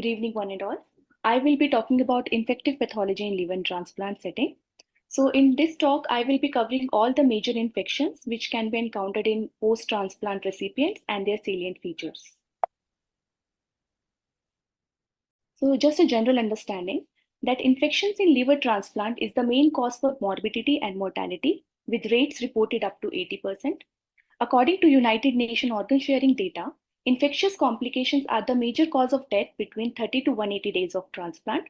Good evening, one and all. I will be talking about infective pathology in liver transplant setting. So in this talk, I will be covering all the major infections which can be encountered in post-transplant recipients and their salient features. So just a general understanding that infections in liver transplant is the main cause for morbidity and mortality, with rates reported up to 80%. According to United Nations organ sharing data, infectious complications are the major cause of death between 30 to 180 days of transplant.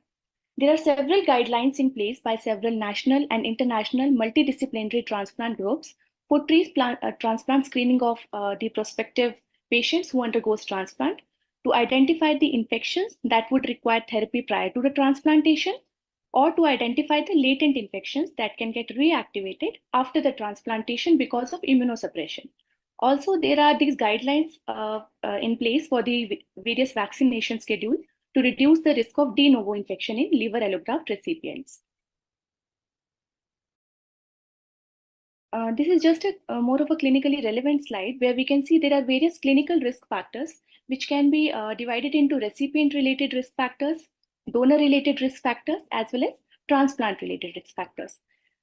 There are several guidelines in place by several national and international multidisciplinary transplant groups for transplant screening of the prospective patients who undergoes transplant to identify the infections that would require therapy prior to the transplantation or to identify the latent infections that can get reactivated after the transplantation because of immunosuppression. Also, there are these guidelines in place for the various vaccination schedule to reduce the risk of de novo infection in liver allograft recipients. This is just more of a clinically relevant slide where we can see there are various clinical risk factors which can be divided into recipient-related risk factors, donor-related risk factors, as well as transplant-related risk factors.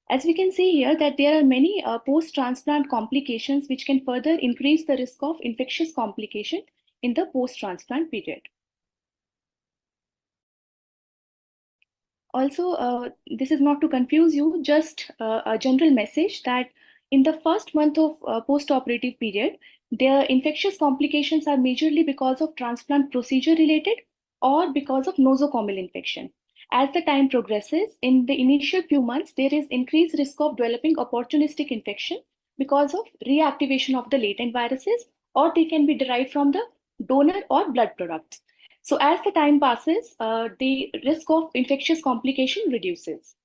As we can see here that there are many post-transplant complications which can further increase the risk of infectious complication in the post-transplant period. Also, this is not to confuse you, just a general message that in the first month of post-operative period, their infectious complications are majorly because of transplant procedure related or because of nosocomial infection. As the time progresses, in the initial few months, there is increased risk of developing opportunistic infection because of reactivation of the latent viruses, or they can be derived from the donor or blood products. So as the time passes, the risk of infectious complication reduces.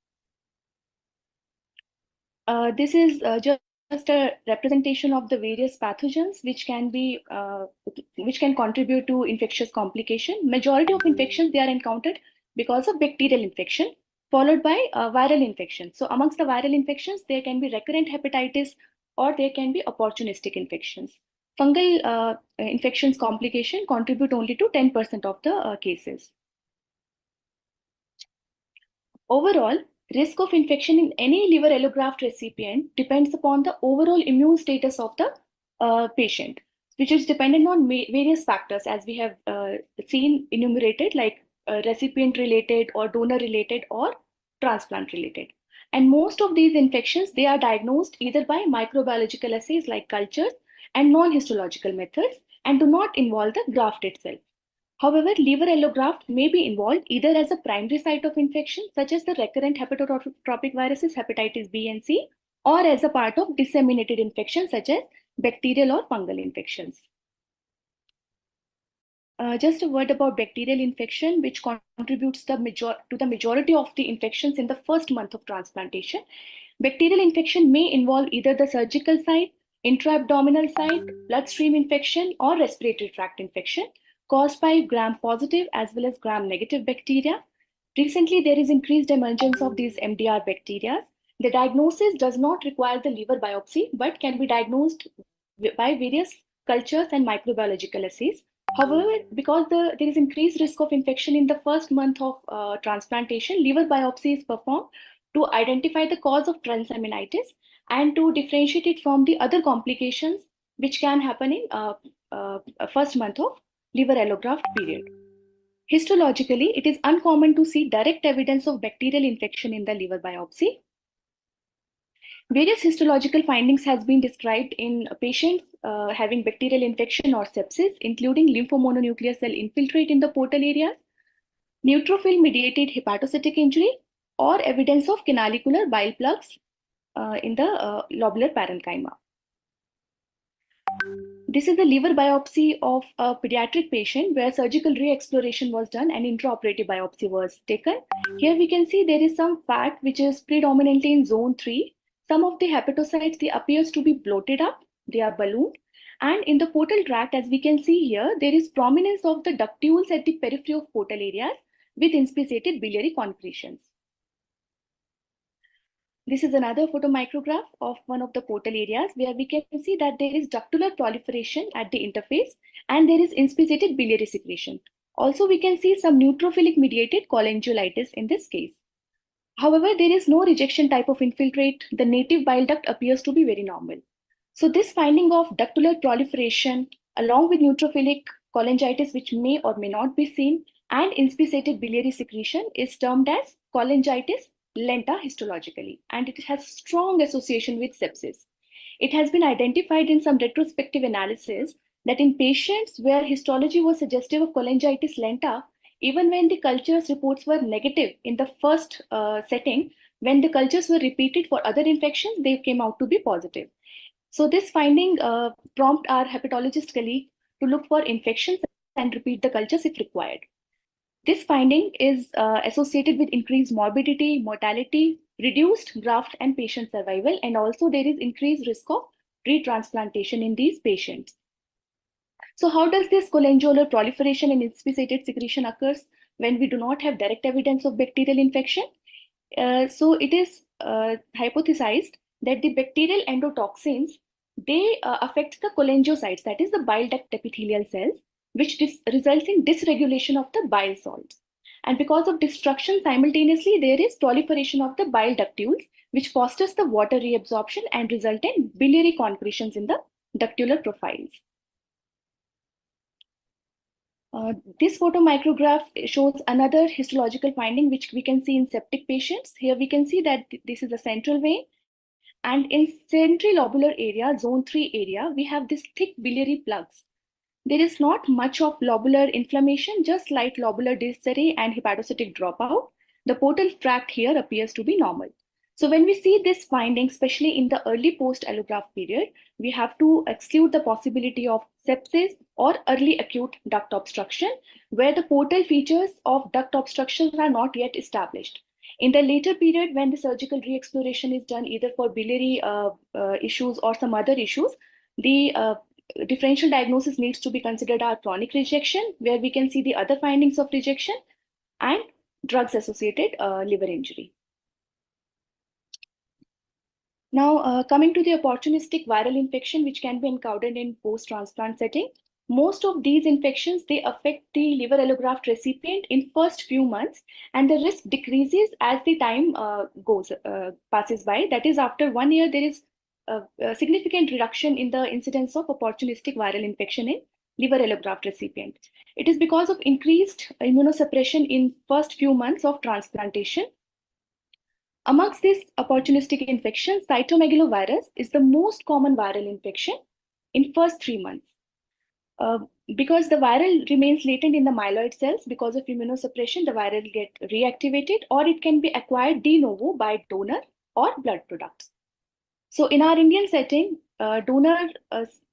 This is just a representation of the various pathogens which can contribute to infectious complication. Majority of infections, they are encountered because of bacterial infection, followed by viral infection. So amongst the viral infections, there can be recurrent hepatitis or there can be opportunistic infections. Fungal infections complication contribute only to 10% of the cases. Overall, risk of infection in any liver allograft recipient depends upon the overall immune status of the patient, which is dependent on various factors as we have seen enumerated, like recipient related or donor related or transplant related. And most of these infections, they are diagnosed either by microbiological assays like cultures and non-histological methods and do not involve the graft itself. However, liver allograft may be involved either as a primary site of infection, such as the recurrent hepatotropic viruses, hepatitis B and C, or as a part of disseminated infections, such as bacterial or fungal infections. Just a word about bacterial infection, which contributes to the majority of the infections in the first month of transplantation. Bacterial infection may involve either the surgical site, intra-abdominal site, bloodstream infection, or respiratory tract infection caused by gram-positive as well as gram-negative bacteria. Recently, there is increased emergence of these MDR bacteria. The diagnosis does not require the liver biopsy, but can be diagnosed by various cultures and microbiological assays. However, because there is increased risk of infection in the first month of transplantation, liver biopsy is performed to identify the cause of transaminitis and to differentiate it from the other complications which can happen in first month of liver allograft period. Histologically, it is uncommon to see direct evidence of bacterial infection in the liver biopsy. Various histological findings has been described in patients having bacterial infection or sepsis, including lymphomononuclear cell infiltrate in the portal areas, neutrophil-mediated hepatocytic injury, or evidence of canalicular bile plugs in the lobular parenchyma. This is a liver biopsy of a pediatric patient where surgical re-exploration was done and intraoperative biopsy was taken. Here we can see there is some fat which is predominantly in zone 3. Some of the hepatocytes, they appears to be bloated up, they are ballooned. And in the portal tract, as we can see here, there is prominence of the ductules at the periphery of portal areas with inspissated biliary concretions. This is another photomicrograph of one of the portal areas where we can see that there is ductular proliferation at the interface and there is inspissated biliary secretion. Also, we can see some neutrophilic mediated cholangiolitis in this case. However, there is no rejection type of infiltrate. The native bile duct appears to be very normal. So this finding of ductular proliferation along with neutrophilic cholangitis, which may or may not be seen, and inspissated biliary secretion is termed as cholangitis lenta histologically, and it has strong association with sepsis. It has been identified in some retrospective analysis that in patients where histology was suggestive of cholangitis lenta, even when the cultures reports were negative in the first setting, when the cultures were repeated for other infections, they came out to be positive. So this finding prompt our hepatologist colleague to look for infections and repeat the cultures if required. This finding is associated with increased morbidity, mortality, reduced graft and patient survival, and also there is increased risk of retransplantation in these patients. So how does this cholangiolar proliferation and inspissated secretion occurs when we do not have direct evidence of bacterial infection? So it is hypothesized that the bacterial endotoxins, they affect the cholangiocytes, that is the bile duct epithelial cells, which results in dysregulation of the bile salts. And because of destruction, simultaneously, there is proliferation of the bile ductules, which fosters the water reabsorption and result in biliary concretions in the ductular profiles. This photomicrograph shows another histological finding which we can see in septic patients. Here we can see that this is a central vein, and in central lobular area, zone 3 area, we have this thick biliary plugs. There is not much of lobular inflammation, just slight lobular dysentery and hepatocytic dropout. The portal tract here appears to be normal. So when we see this finding, especially in the early post-allograft period, we have to exclude the possibility of sepsis or early acute duct obstruction, where the portal features of duct obstruction are not yet established. In the later period, when the surgical re-exploration is done either for biliary issues or some other issues, the differential diagnosis needs to be considered our chronic rejection, where we can see the other findings of rejection and drugs associated liver injury. Now, coming to the opportunistic viral infection, which can be encountered in post-transplant setting, most of these infections, they affect the liver allograft recipient in first few months, and the risk decreases as the time passes by. That is, after 1 year, there is a significant reduction in the incidence of opportunistic viral infection in liver allograft recipient. It is because of increased immunosuppression in first few months of transplantation. Amongst these opportunistic infections, cytomegalovirus is the most common viral infection in first 3 months. Because the viral remains latent in the myeloid cells, because of immunosuppression, the viral get reactivated, or it can be acquired de novo by donor or blood products. So in our Indian setting, donor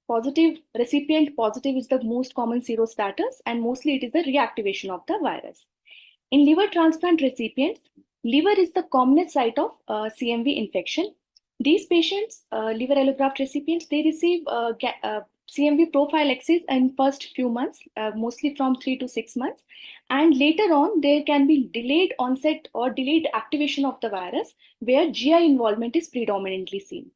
positive, recipient positive is the most common serostatus, and mostly it is the reactivation of the virus. In liver transplant recipients, liver is the commonest site of CMV infection. These patients, liver allograft recipients, they receive CMV prophylaxis in first few months, mostly from 3 to 6 months. And later on, there can be delayed onset or delayed activation of the virus, where GI involvement is predominantly seen.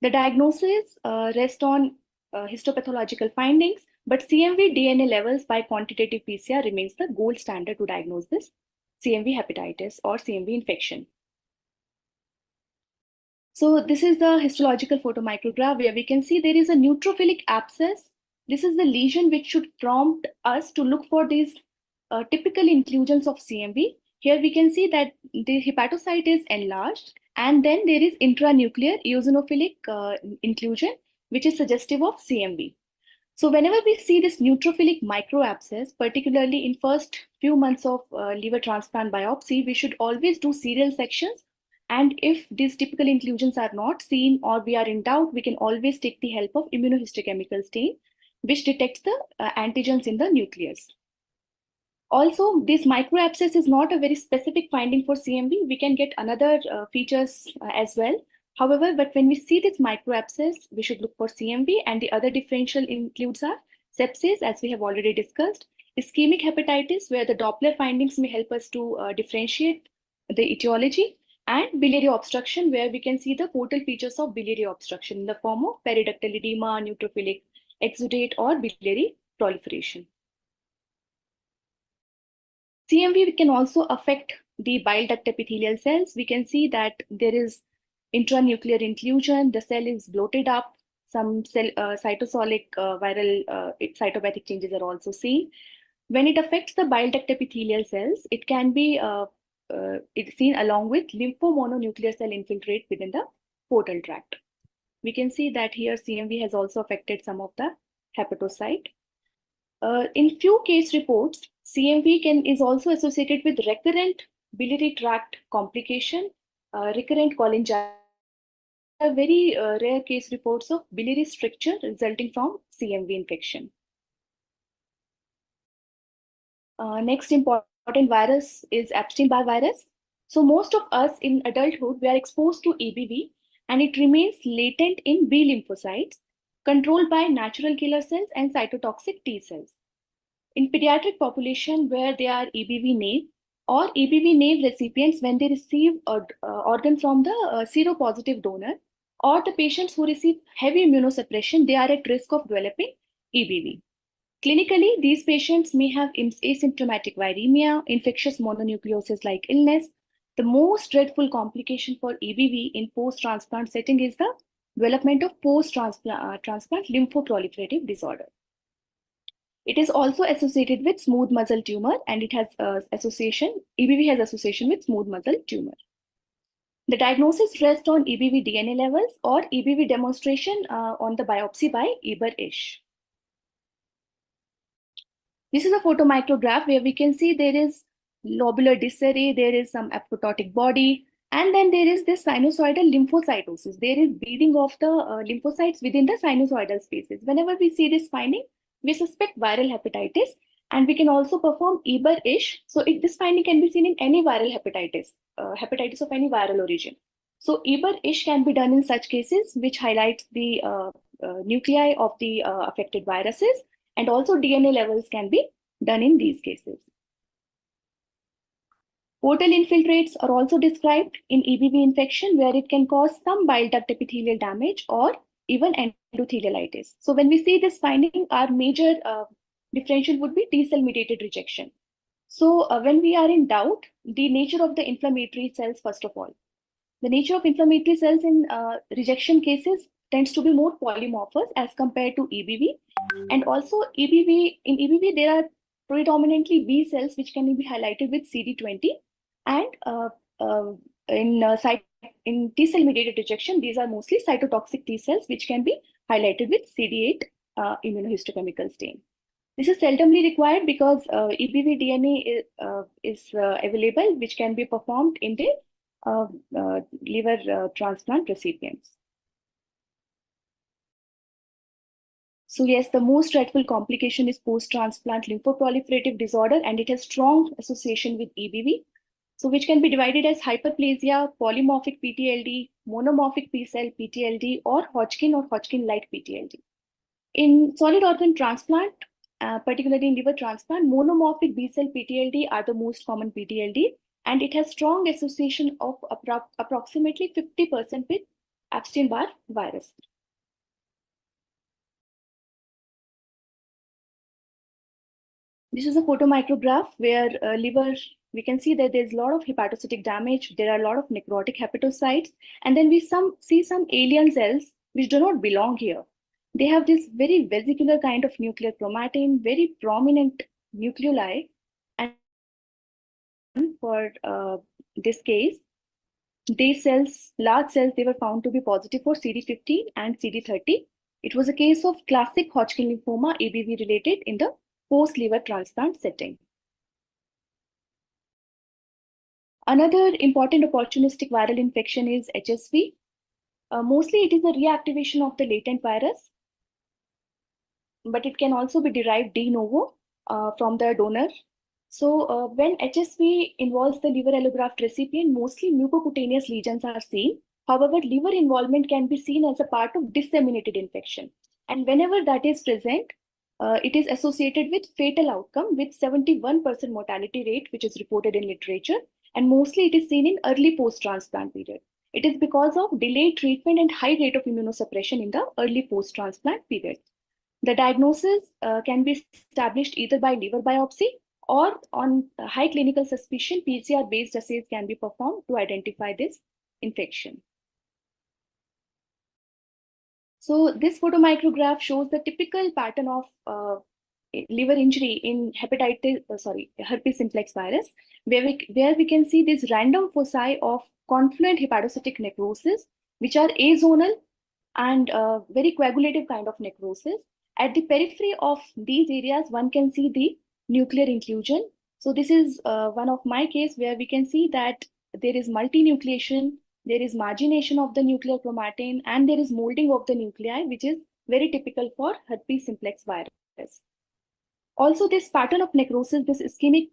The diagnosis rests on histopathological findings, but CMV DNA levels by quantitative PCR remains the gold standard to diagnose this CMV hepatitis or CMV infection. So this is the histological photomicrograph where we can see there is a neutrophilic abscess. This is the lesion which should prompt us to look for these typical inclusions of CMV. Here we can see that the hepatocyte is enlarged, and then there is intranuclear eosinophilic inclusion, which is suggestive of CMV. So whenever we see this neutrophilic microabscess, particularly in first few months of liver transplant biopsy, we should always do serial sections. And if these typical inclusions are not seen or we are in doubt, we can always take the help of immunohistochemical stain, which detects the antigens in the nucleus. Also, this microabscess is not a very specific finding for CMV. We can get another features as well. However, but when we see this microabscess, we should look for CMV, and the other differential includes are sepsis, as we have already discussed, ischemic hepatitis, where the Doppler findings may help us to differentiate the etiology, and biliary obstruction, where we can see the portal features of biliary obstruction in the form of periductal edema, neutrophilic exudate, or biliary proliferation. CMV can also affect the bile duct epithelial cells. We can see that there is intranuclear inclusion, the cell is bloated up, some cell cytosolic viral cytopathic changes are also seen. When it affects the bile duct epithelial cells, it can be it's seen along with lymphomononuclear cell infiltrate within the portal tract. We can see that here CMV has also affected some of the hepatocyte. In few case reports, CMV is also associated with recurrent biliary tract complication, recurrent cholangitis. Very rare case reports of biliary stricture resulting from CMV infection. Next important virus is Epstein-Barr virus. So most of us in adulthood, we are exposed to EBV and it remains latent in B lymphocytes controlled by natural killer cells and cytotoxic T cells. In pediatric population where they are EBV naive or EBV naive recipients when they receive an organ from the seropositive donor or the patients who receive heavy immunosuppression, they are at risk of developing EBV. Clinically, these patients may have asymptomatic viremia, infectious mononucleosis like illness. The most dreadful complication for EBV in post-transplant setting is the development of post-transplant lymphoproliferative disorder. It is also associated with smooth muscle tumor and it has EBV has association with smooth muscle tumor. The diagnosis rests on EBV DNA levels or EBV demonstration on the biopsy by Eber-Ish. This is a photomicrograph where we can see there is lobular disarray, there is some apoptotic body, and then there is this sinusoidal lymphocytosis. There is bleeding of the lymphocytes within the sinusoidal spaces. Whenever we see this finding, we suspect viral hepatitis, and we can also perform Eber-Ish. So this finding can be seen in any viral hepatitis, hepatitis of any viral origin. So Eber-Ish can be done in such cases, which highlights the nuclei of the affected viruses, and also DNA levels can be done in these cases. Portal infiltrates are also described in EBV infection where it can cause some bile duct epithelial damage or even endothelialitis. So when we see this finding, our major differential would be T-cell mediated rejection. So when we are in doubt, the nature of the inflammatory cells, first of all. The nature of inflammatory cells in rejection cases tends to be more polymorphous as compared to EBV. And also in EBV, there are predominantly B cells which can be highlighted with CD20. And in T-cell mediated rejection, these are mostly cytotoxic T cells which can be highlighted with CD8 immunohistochemical stain. This is seldomly required because EBV DNA is available, which can be performed in the liver transplant recipients. So yes, the most dreadful complication is post-transplant lymphoproliferative disorder, and it has strong association with EBV. So which can be divided as hyperplasia, polymorphic PTLD, monomorphic P-cell PTLD, or Hodgkin-like PTLD. In solid organ transplant, particularly in liver transplant, monomorphic B-cell PTLD are the most common PTLD, and it has strong association of approximately 50% with Epstein-Barr virus. This is a photomicrograph where liver, we can see that there's a lot of hepatocytic damage, there are a lot of necrotic hepatocytes, and then we see some alien cells which do not belong here. They have this very vesicular kind of nuclear chromatin, very prominent nucleoli, and for this case, these cells, large cells, they were found to be positive for CD15 and CD30. It was a case of classic Hodgkin lymphoma, EBV related in the post-liver transplant setting. Another important opportunistic viral infection is HSV. Mostly it is a reactivation of the latent virus, but it can also be derived de novo from the donor. So when HSV involves the liver allograft recipient, mostly mucocutaneous lesions are seen. However, liver involvement can be seen as a part of disseminated infection. And whenever that is present, it is associated with fatal outcome with 71% mortality rate, which is reported in literature. And mostly it is seen in early post-transplant period. It is because of delayed treatment and high rate of immunosuppression in the early post-transplant period. The diagnosis can be established either by liver biopsy or on high clinical suspicion, PCR-based assays can be performed to identify this infection. So this photomicrograph shows the typical pattern of liver injury in herpes simplex virus, where we can see these random foci of confluent hepatocytic necrosis, which are azonal and very coagulative kind of necrosis. At the periphery of these areas, one can see the nuclear inclusion. So this is one of my case where we can see that there is multinucleation, there is margination of the nuclear chromatin, and there is molding of the nuclei, which is very typical for herpes simplex virus. Also, this pattern of necrosis, this ischemic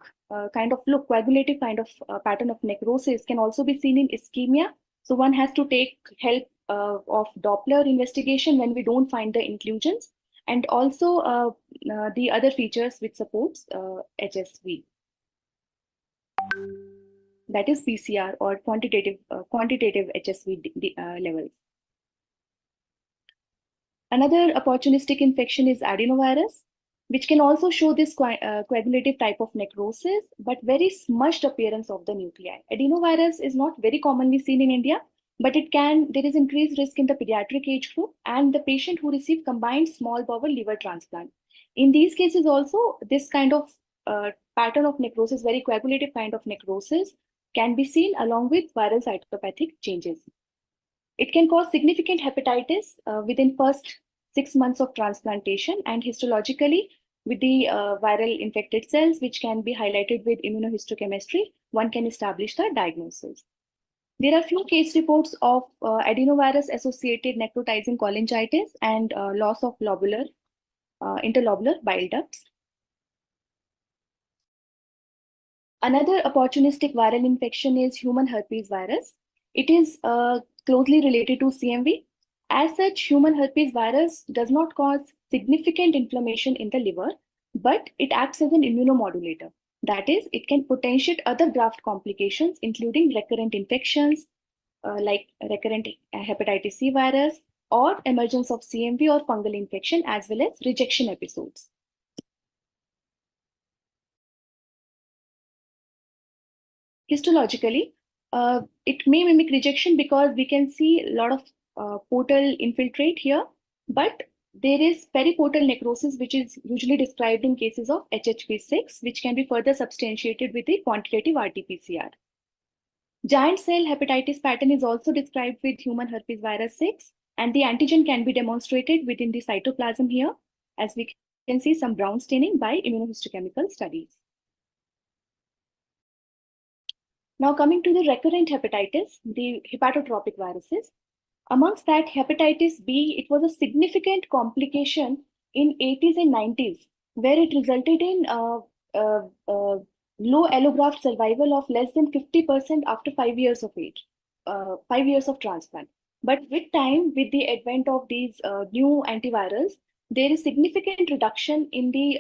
kind of coagulative kind of pattern of necrosis can also be seen in ischemia. So one has to take help of Doppler investigation when we don't find the inclusions, and also the other features which supports HSV. That is PCR or quantitative HSV levels. Another opportunistic infection is adenovirus, which can also show this coagulative type of necrosis, but very smudged appearance of the nuclei. Adenovirus is not very commonly seen in India, but there is increased risk in the pediatric age group and the patient who receive combined small bowel liver transplant. In these cases also, this kind of pattern of necrosis, very coagulative kind of necrosis, can be seen along with viral cytopathic changes. It can cause significant hepatitis within first 6 months of transplantation, and histologically with the viral infected cells, which can be highlighted with immunohistochemistry, one can establish the diagnosis. There are few case reports of adenovirus associated necrotizing cholangitis and loss of interlobular bile ducts. Another opportunistic viral infection is human herpes virus. It is closely related to CMV. As such, human herpes virus does not cause significant inflammation in the liver, but it acts as an immunomodulator. That is, it can potentiate other graft complications, including recurrent infections like recurrent hepatitis C virus, or emergence of CMV or fungal infection, as well as rejection episodes. Histologically, it may mimic rejection because we can see a lot of portal infiltrate here, but there is periportal necrosis, which is usually described in cases of HHV6, which can be further substantiated with the quantitative RT-PCR. Giant cell hepatitis pattern is also described with human herpes virus 6, and the antigen can be demonstrated within the cytoplasm here, as we can see some brown staining by immunohistochemical studies. Now coming to the recurrent hepatitis, the hepatotropic viruses. Amongst that, hepatitis B, it was a significant complication in 80s and 90s, where it resulted in low allograft survival of less than 50% after 5 years of age, 5 years of transplant. But with time, with the advent of these new antivirals, there is significant reduction in the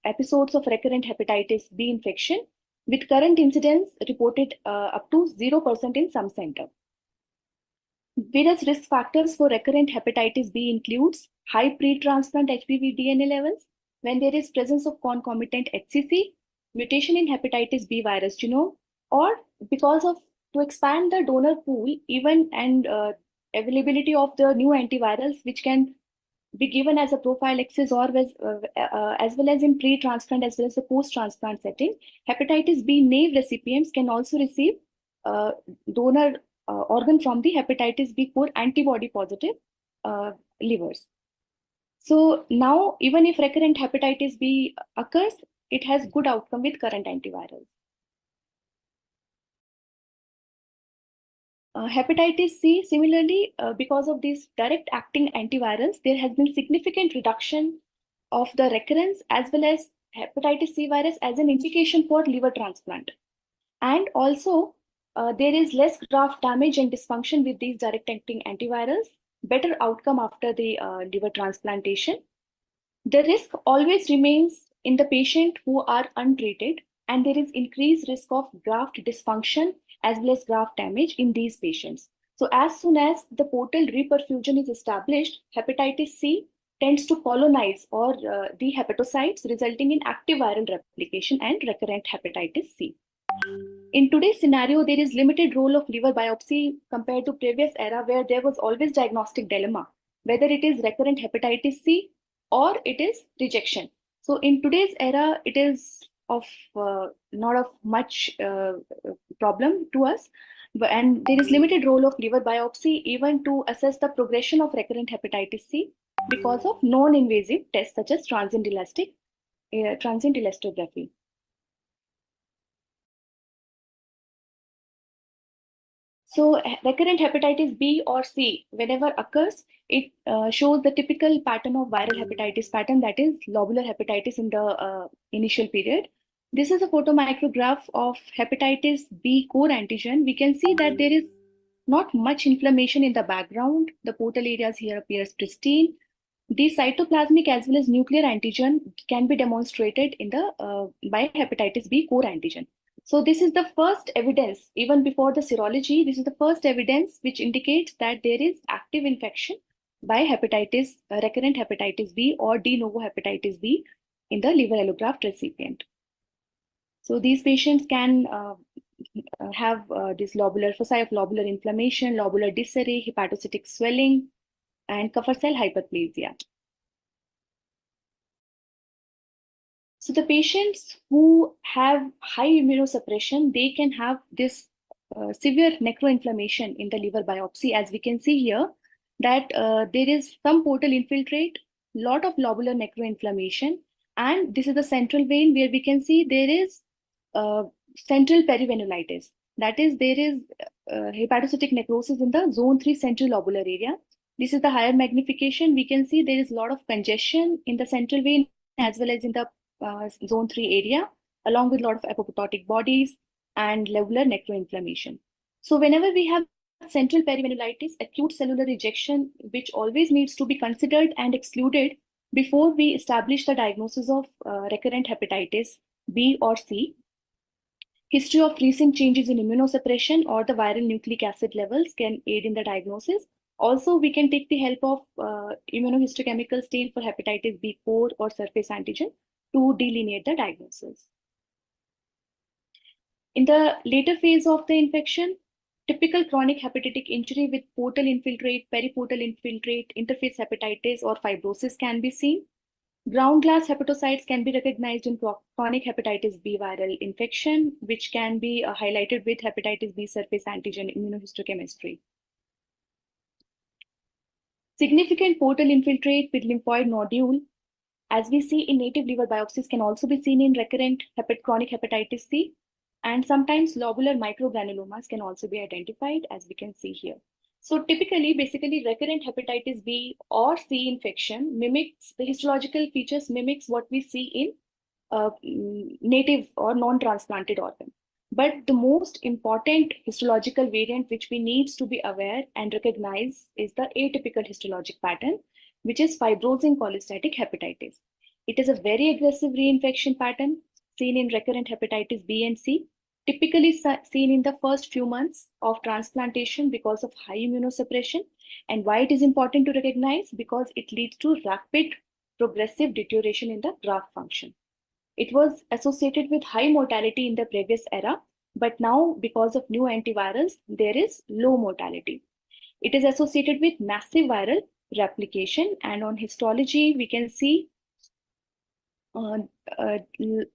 episodes of recurrent hepatitis B infection, with current incidence reported up to 0% in some center. Various risk factors for recurrent hepatitis B includes high pre-transplant HBV DNA levels, when there is presence of concomitant HCC, mutation in hepatitis B virus genome, or because of to expand the donor pool, even and availability of the new antivirals, which can be given as a prophylaxis or as well as in pre-transplant as well as the post-transplant setting. Hepatitis B naive recipients can also receive donor organ from the hepatitis B core antibody positive livers. So now, even if recurrent hepatitis B occurs, it has good outcome with current antivirals. Hepatitis C, similarly, because of these direct acting antivirals, there has been significant reduction of the recurrence as well as hepatitis C virus as an indication for liver transplant. And also, there is less graft damage and dysfunction with these direct acting antivirals, better outcome after the liver transplantation. The risk always remains in the patient who are untreated, and there is increased risk of graft dysfunction as well as graft damage in these patients. So as soon as the portal reperfusion is established, hepatitis C tends to colonize or the hepatocytes, resulting in active viral replication and recurrent hepatitis C. In today's scenario, there is limited role of liver biopsy compared to previous era where there was always diagnostic dilemma, whether it is recurrent hepatitis C or it is rejection. So in today's era, it is of not of much problem to us, and there is limited role of liver biopsy even to assess the progression of recurrent hepatitis C because of non-invasive tests such as transient elastography. So recurrent hepatitis B or C, whenever occurs, it shows the typical pattern of viral hepatitis pattern, that is lobular hepatitis in the initial period. This is a photomicrograph of hepatitis B core antigen. We can see that there is not much inflammation in the background. The portal areas here appears pristine. The cytoplasmic as well as nuclear antigen can be demonstrated in the by hepatitis B core antigen. So this is the first evidence, even before the serology, this is the first evidence which indicates that there is active infection by hepatitis, recurrent hepatitis B or de novo hepatitis B in the liver allograft recipient. So these patients can have this lobular foci of lobular inflammation, lobular disarray, hepatocytic swelling, and Kupffer cell hyperplasia. So the patients who have high immunosuppression, they can have this severe necroinflammation in the liver biopsy, as we can see here, that there is some portal infiltrate, lot of lobular necroinflammation, and this is the central vein where we can see there is central perivenulitis. That is, there is hepatocytic necrosis in the zone 3 central lobular area. This is the higher magnification. We can see there is a lot of congestion in the central vein as well as in the zone 3 area, along with a lot of apoptotic bodies and lobular necroinflammation. So whenever we have central perivenulitis, acute cellular rejection, which always needs to be considered and excluded before we establish the diagnosis of recurrent hepatitis B or C. History of recent changes in immunosuppression or the viral nucleic acid levels can aid in the diagnosis. Also, we can take the help of immunohistochemical stain for hepatitis B core or surface antigen to delineate the diagnosis. In the later phase of the infection, typical chronic hepatitic injury with portal infiltrate, periportal infiltrate, interface hepatitis, or fibrosis can be seen. Ground glass hepatocytes can be recognized in chronic hepatitis B viral infection, which can be highlighted with hepatitis B surface antigen immunohistochemistry. Significant portal infiltrate with lymphoid nodule, as we see in native liver biopsies, can also be seen in recurrent chronic hepatitis C, and sometimes lobular microgranulomas can also be identified, as we can see here. So typically, basically, recurrent hepatitis B or C infection mimics, the histological features mimics what we see in native or non-transplanted organ. But the most important histological variant which we need to be aware and recognize is the atypical histologic pattern, which is fibrosing cholestatic hepatitis. It is a very aggressive reinfection pattern seen in recurrent hepatitis B and C, typically seen in the first few months of transplantation because of high immunosuppression. And why it is important to recognize? Because it leads to rapid progressive deterioration in the graft function. It was associated with high mortality in the previous era, but now because of new antivirals, there is low mortality. It is associated with massive viral replication, and on histology, we can see a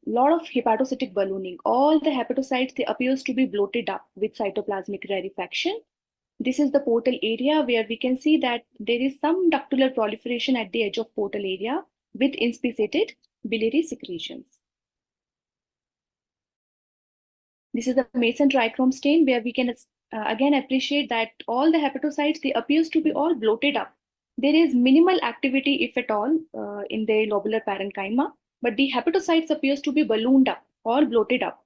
lot of hepatocytic ballooning. All the hepatocytes, they appears to be bloated up with cytoplasmic rarefaction. This is the portal area where we can see that there is some ductular proliferation at the edge of portal area with inspissated biliary secretions. This is the Mason trichrome stain where we can again appreciate that all the hepatocytes, they appears to be all bloated up. There is minimal activity, if at all, in the lobular parenchyma, but the hepatocytes appears to be ballooned up, all bloated up.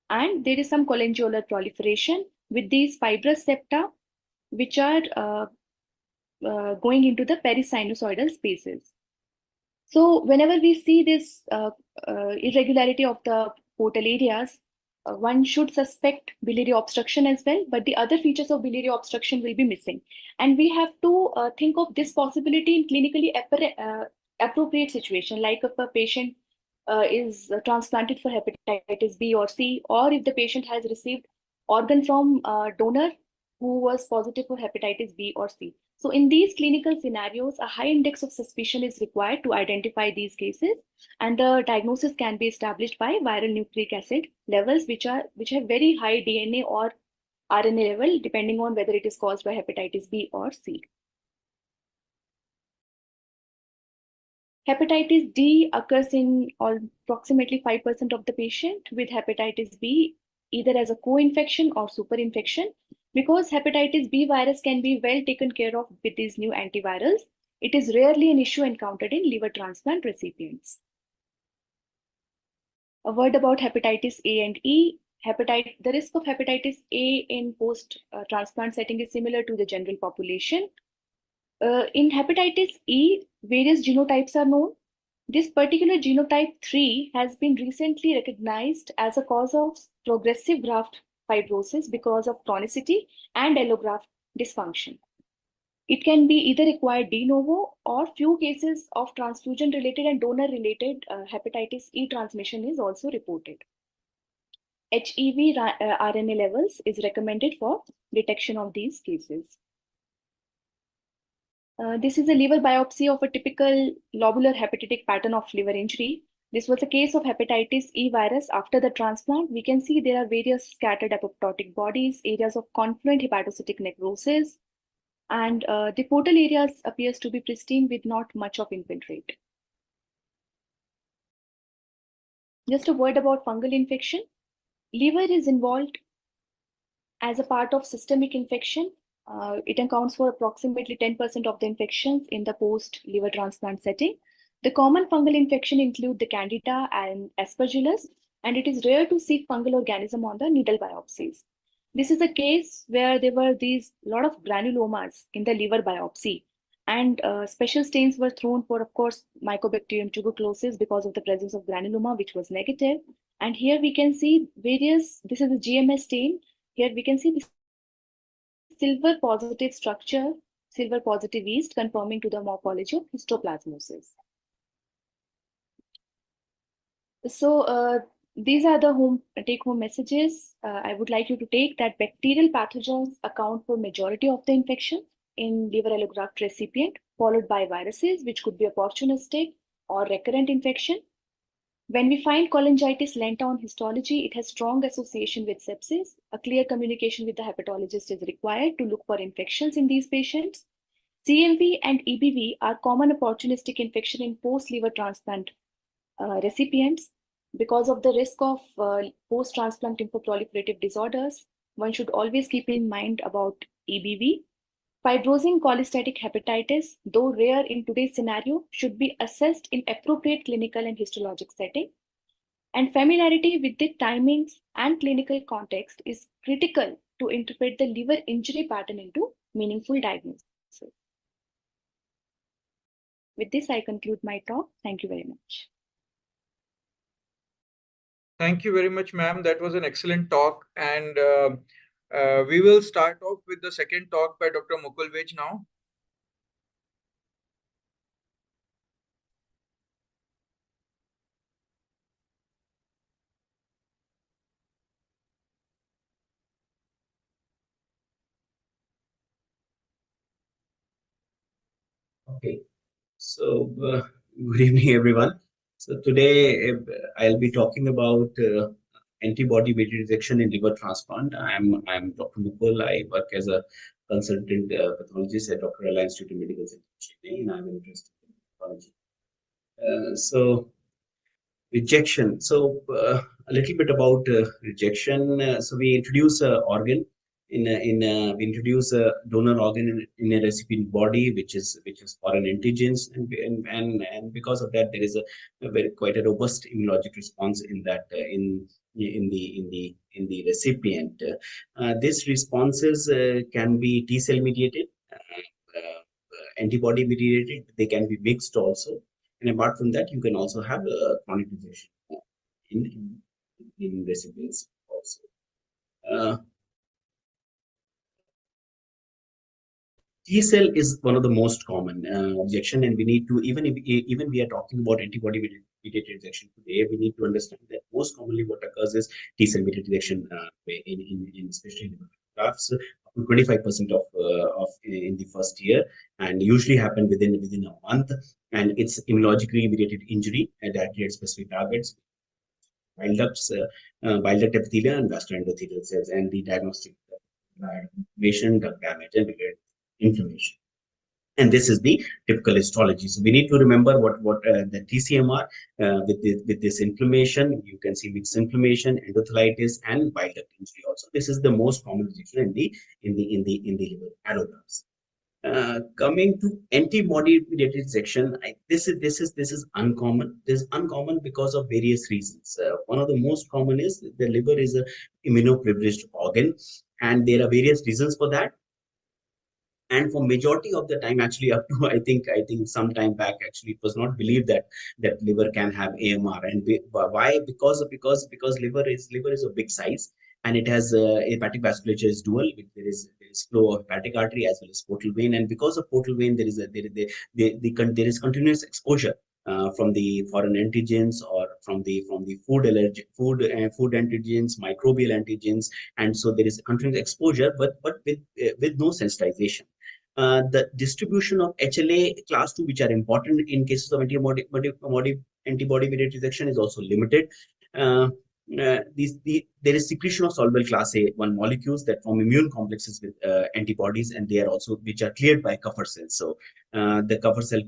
And there is some cholangiolar proliferation with these fibrous septa, which are going into the perisinusoidal spaces. So whenever we see this irregularity of the portal areas, one should suspect biliary obstruction as well, but the other features of biliary obstruction will be missing. And we have to think of this possibility in clinically appropriate situation, like if a patient is transplanted for hepatitis B or C, or if the patient has received organ from a donor who was positive for hepatitis B or C. So in these clinical scenarios, a high index of suspicion is required to identify these cases, and the diagnosis can be established by viral nucleic acid levels, which have very high DNA or RNA level, depending on whether it is caused by hepatitis B or C. Hepatitis D occurs in approximately 5% of the patient with hepatitis B, either as a co-infection or superinfection. Because hepatitis B virus can be well taken care of with these new antivirals, it is rarely an issue encountered in liver transplant recipients. A word about hepatitis A and E. The risk of hepatitis A in post-transplant setting is similar to the general population. In hepatitis E, various genotypes are known. This particular genotype 3 has been recently recognized as a cause of progressive graft fibrosis because of chronicity and allograft dysfunction. It can be either acquired de novo, or few cases of transfusion-related and donor-related hepatitis E transmission is also reported. HEV RNA levels is recommended for detection of these cases. This is a liver biopsy of a typical lobular hepatitic pattern of liver injury. This was a case of hepatitis E virus after the transplant. We can see there are various scattered apoptotic bodies, areas of confluent hepatocytic necrosis, and the portal areas appears to be pristine with not much of infiltrate. Just a word about fungal infection. Liver is involved as a part of systemic infection. It accounts for approximately 10% of the infections in the post-liver transplant setting. The common fungal infection include the Candida and Aspergillus, and it is rare to see fungal organism on the needle biopsies. This is a case where there were these lot of granulomas in the liver biopsy, and special stains were thrown for, of course, Mycobacterium tuberculosis because of the presence of granuloma, which was negative. And here we can see this is a GMS stain. Here we can see the silver positive structure, silver positive yeast conforming to the morphology of histoplasmosis. So these are the take-home messages. I would like you to take that bacterial pathogens account for majority of the infections in liver allograft recipient, followed by viruses, which could be opportunistic or recurrent infection. When we find cholangitis lenta on histology, it has strong association with sepsis. A clear communication with the hepatologist is required to look for infections in these patients. CMV and EBV are common opportunistic infection in post-liver transplant recipients. Because of the risk of post-transplant lymphoproliferative disorders, one should always keep in mind about EBV. Fibrosing cholestatic hepatitis, though rare in today's scenario, should be assessed in appropriate clinical and histologic setting. And familiarity with the timings and clinical context is critical to interpret the liver injury pattern into meaningful diagnosis. With this, I conclude my talk. Thank you very much. Thank you very much, ma'am. That was an excellent talk. And we will start off with the second talk by Dr. Mukul now. Okay, so good evening, everyone. So today I'll be talking about antibody-mediated rejection in liver transplant. I'm Dr. Mukul. I work as a consultant pathologist at Dr. Alliance Institute of Medical Center, Chennai, and I'm interested in pathology. So rejection. So a little bit about rejection. So we introduce an organ we introduce a donor organ in a recipient body, which is foreign antigens, and because of that, there is a very quite a robust immunologic response in that in the recipient. These responses can be T cell mediated, antibody mediated. They can be mixed also. And apart from that, you can also have chronic rejection in recipients T cell is one of the most common rejection, and we need to even we are talking about antibody mediated rejection today. We need to understand that most commonly what occurs is T cell mediated rejection in especially in grafts, up to 25% of in the first year, and usually happen within a month. And it's immunologically mediated injury that creates specific targets, bile ducts, bile duct epithelium, and vascular endothelial cells, and the diagnostic inflammation, duct damage, and related inflammation. And this is the typical histology. So we need to remember what the TCMR with this inflammation. You can see mixed inflammation, endothelitis, and bile duct injury. Also, this is the most common rejection in the liver allograms. Coming to antibody-mediated rejection, this is uncommon. This is uncommon because of various reasons. One of the most common is the liver is a immunoprivileged organ, and there are various reasons for that. And for majority of the time, actually up to I think some time back, actually it was not believed that liver can have AMR. And why? Because liver is a big size, and it has hepatic vasculature is dual. There is flow of hepatic artery as well as portal vein, and because of portal vein there is continuous exposure from the foreign antigens, or from the food antigens, microbial antigens. And so there is continuous exposure, but with no sensitization. The distribution of HLA class 2, which are important in cases of antibody-mediated rejection, is also limited. There is secretion of soluble class A1 molecules that form immune complexes with antibodies, and they are also which are cleared by cover cells. So the cover cell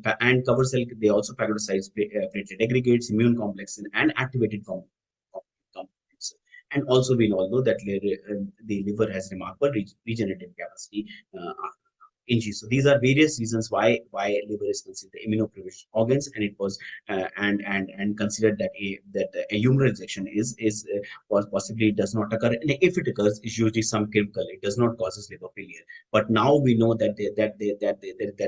they also phagocytose platelet aggregates, immune complexes, and activated components. And also we all know that the liver has remarkable regenerative capacity injury. So these are various reasons why liver is considered immunoprivileged organs, and it was and considered that a humoral rejection was possibly does not occur, and if it occurs, it's usually some chemical. It does not causes liver failure. But now we know that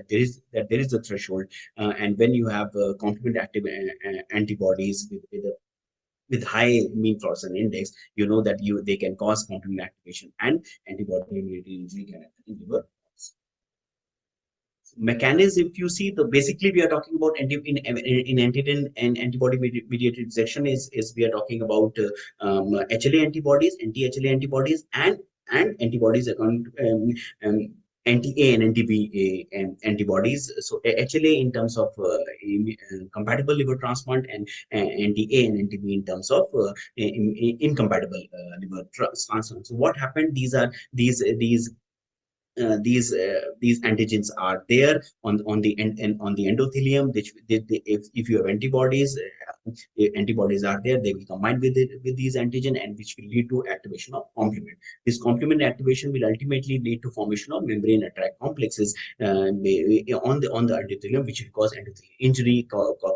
there is a threshold, and when you have complement active antibodies with high mean fluorescence index, you know that they can cause complement activation, and antibody immunity injury can happen in liver. Mechanism, if you see, basically we are talking about in antigen and antibody mediated rejection is we are talking about HLA antibodies, anti-HLA antibodies, and antibodies anti-A and anti-B antibodies. So HLA in terms of compatible liver transplant, and anti-A and anti-B in terms of incompatible liver transplant. So what happened? These antigens are there on the endothelium, which if you have antibodies are there, they will combine with these antigen, and which will lead to activation of complement. This complement activation will ultimately lead to formation of membrane attract complexes on the endothelium, which will cause endothelial injury, will